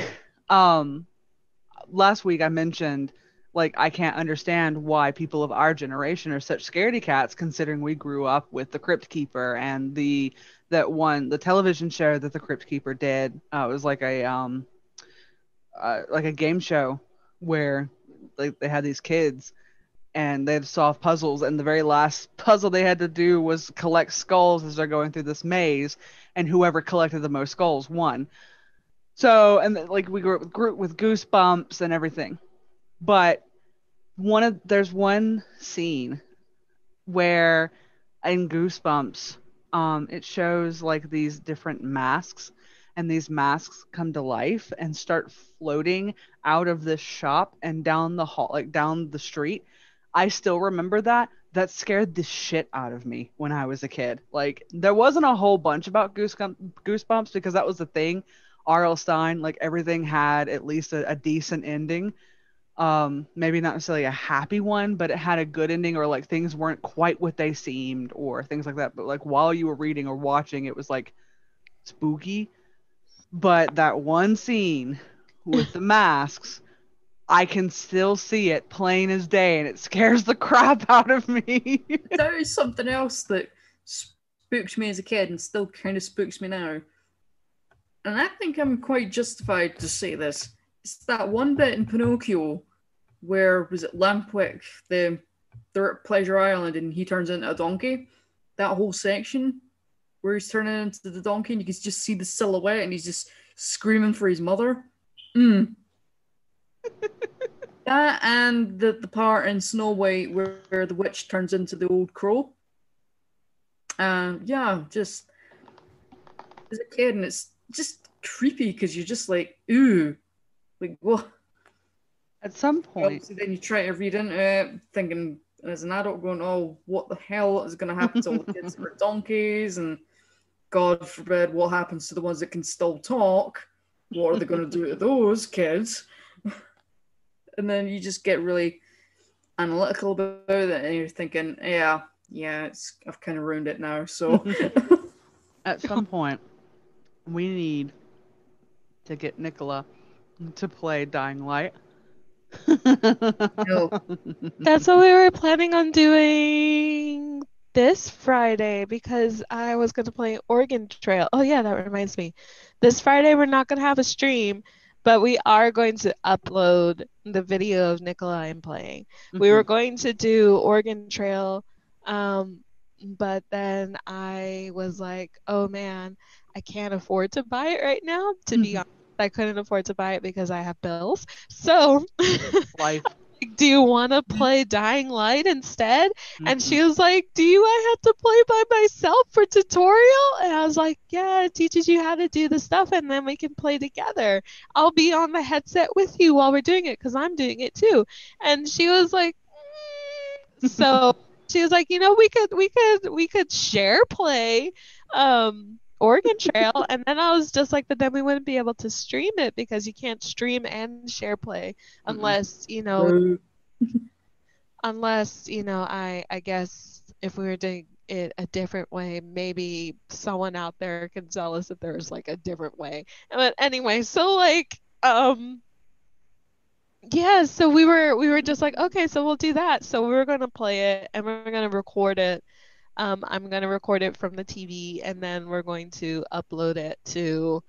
last week I mentioned like I can't understand why people of our generation are such scaredy cats considering we grew up with the Crypt Keeper and the television show that the Crypt Keeper did. It was like a game show where like they had these kids and they had to solve puzzles, and the very last puzzle they had to do was collect skulls as they're going through this maze, and whoever collected the most skulls won. So, and like we grew up with Goosebumps and everything. But there's one scene where in Goosebumps, it shows like these different masks, and these masks come to life and start floating out of this shop and down the hall, like down the street. I still remember that. That scared the shit out of me when I was a kid. Like there wasn't a whole bunch about Goosebumps because that was the thing. R.L. Stine, like everything had at least a decent ending. Maybe not necessarily a happy one, but it had a good ending, or like things weren't quite what they seemed or things like that. But like while you were reading or watching, it was like spooky. But that one scene with the masks, I can still see it plain as day, and it scares the crap out of me. There is something else that spooked me as a kid and still kind of spooks me now. And I think I'm quite justified to say this. It's that one bit in Pinocchio where, was it Lampwick, they're at Pleasure Island and he turns into a donkey. That whole section where he's turning into the donkey and you can just see the silhouette and he's just screaming for his mother. That and the part in Snow White where the witch turns into the old crow. Yeah, just as a kid, and it's just creepy because you're just like, ooh, like what? At some point, Obviously, then you try to read into it, thinking as an adult, going, "Oh, what the hell is going to happen to all the kids that are donkeys?" And God forbid, what happens to the ones that can still talk? What are they going to do to those kids? And then you just get really analytical about it, and you're thinking, "Yeah, I've kind of ruined it now." So, at some point, we need to get Nicola to play Dying Light. no. That's what we were planning on doing this Friday because I was going to play Oregon Trail. Oh, yeah, that reminds me. This Friday, we're not going to have a stream, but we are going to upload the video of Nicola and playing. We were going to do Oregon Trail, but then I was like, oh, man, I can't afford to buy it right now, to be honest. I couldn't afford to buy it because I have bills. So, Life. do you want to play Dying Light instead? And she was like, I have to play by myself for tutorial? And I was like, yeah, it teaches you how to do the stuff and then we can play together. I'll be on the headset with you while we're doing it because I'm doing it too. And she was like, so she was like, we could share play Oregon Trail. And then I was just like, but then we wouldn't be able to stream it because you can't stream and share play unless, I guess if we were doing it a different way, maybe someone out there can tell us if there's like a different way. But anyway, so like, yeah, so we were just like, okay, so we'll do that. So we're gonna play it and we're gonna record it. I'm gonna record it from the TV and then we're going to upload it to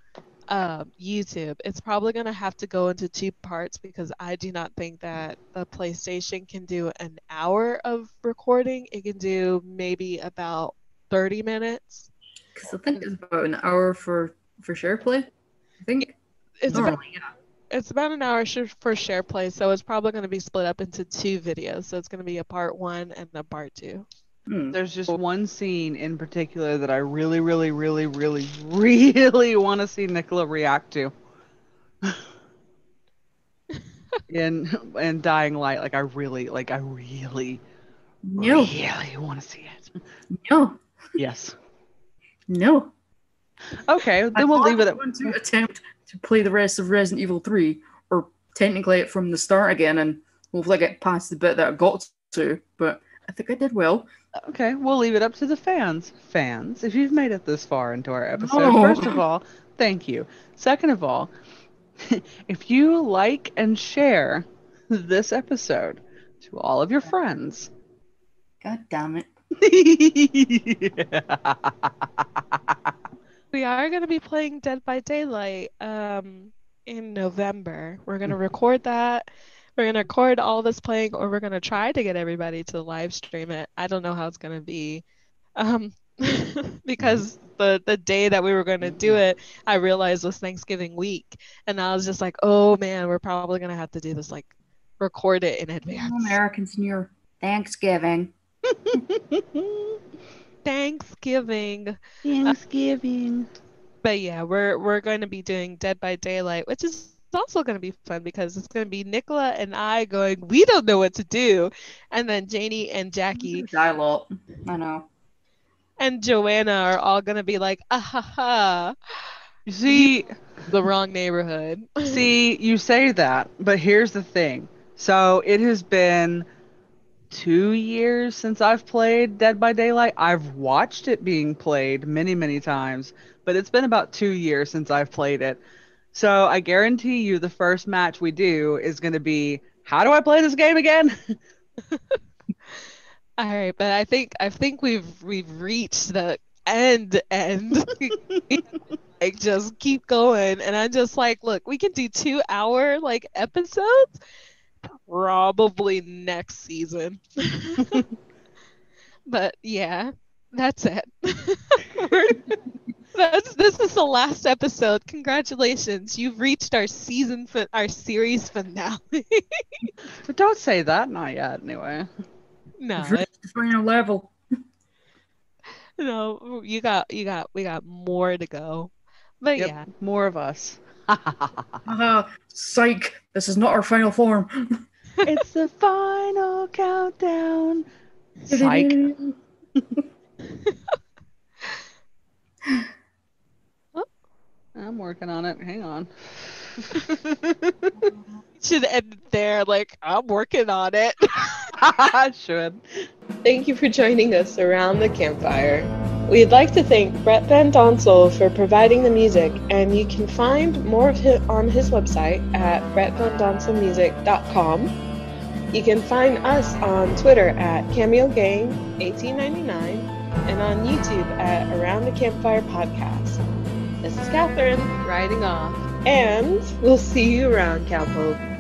YouTube. It's probably going to have to go into 2 parts because I do not think that the PlayStation can do an hour of recording. It can do maybe about 30 minutes. Because I think it's about an hour for share play. I think. It's Oh. about an hour for share play, so it's probably going to be split up into 2 videos. So it's going to be a part 1 and a part 2. There's just one scene in particular that I really, really, really, really, really want to see Nicola react to. in Dying Light, I really No. really want to see it. No. Yes. No. Okay, then we'll leave it at. I'm going to attempt to play the rest of Resident Evil 3, or technically it from the start again, and hopefully get past the bit that I got to, but I think I did well. Okay, we'll leave it up to the fans. Fans, if you've made it this far into our episode, No. first of all, thank you. Second of all, if you like and share this episode to all of your friends. God damn it. We are going to be playing Dead by Daylight in November. We're going to record that. We're going to record all this playing, or we're going to try to get everybody to live stream it. I don't know how it's going to be. Because the day that we were going to do it, I realized was Thanksgiving week. And I was just like, oh man, we're probably going to have to do this, record it in advance. Americans in your Thanksgiving. Thanksgiving. But yeah, we're going to be doing Dead by Daylight, which is also going to be fun because it's going to be Nicola and I going, we don't know what to do. And then Janie and Jackie. Dialogue. I know. And Joanna are all going to be like, ah ha ha. You see, the wrong neighborhood. See, you say that, but here's the thing. So it has been 2 years since I've played Dead by Daylight. I've watched it being played many, many times, but it's been about 2 years since I've played it. So I guarantee you the first match we do is going to be, how do I play this game again? All right, but I think we've reached the end. Just keep going, and I'm just like, look, we can do 2-hour episodes probably next season. But yeah, that's it. This is the last episode. Congratulations, you've reached our series finale. But don't say that, not yet, anyway. No, The final level. no, we got more to go. But Yep, yeah, more of us. Psych. This is not our final form. It's the final countdown. Psych. I'm working on it. Hang on. should end there. I'm working on it. I should. Thank you for joining us around the campfire. We'd like to thank Brett Van Donsel for providing the music, and you can find more of him on his website at brettvanDonselmusic.com. You can find us on Twitter at CameoGang1899 and on YouTube at Around the Campfire Podcast. This is Catherine, riding off, and we'll see you around, cowpoke.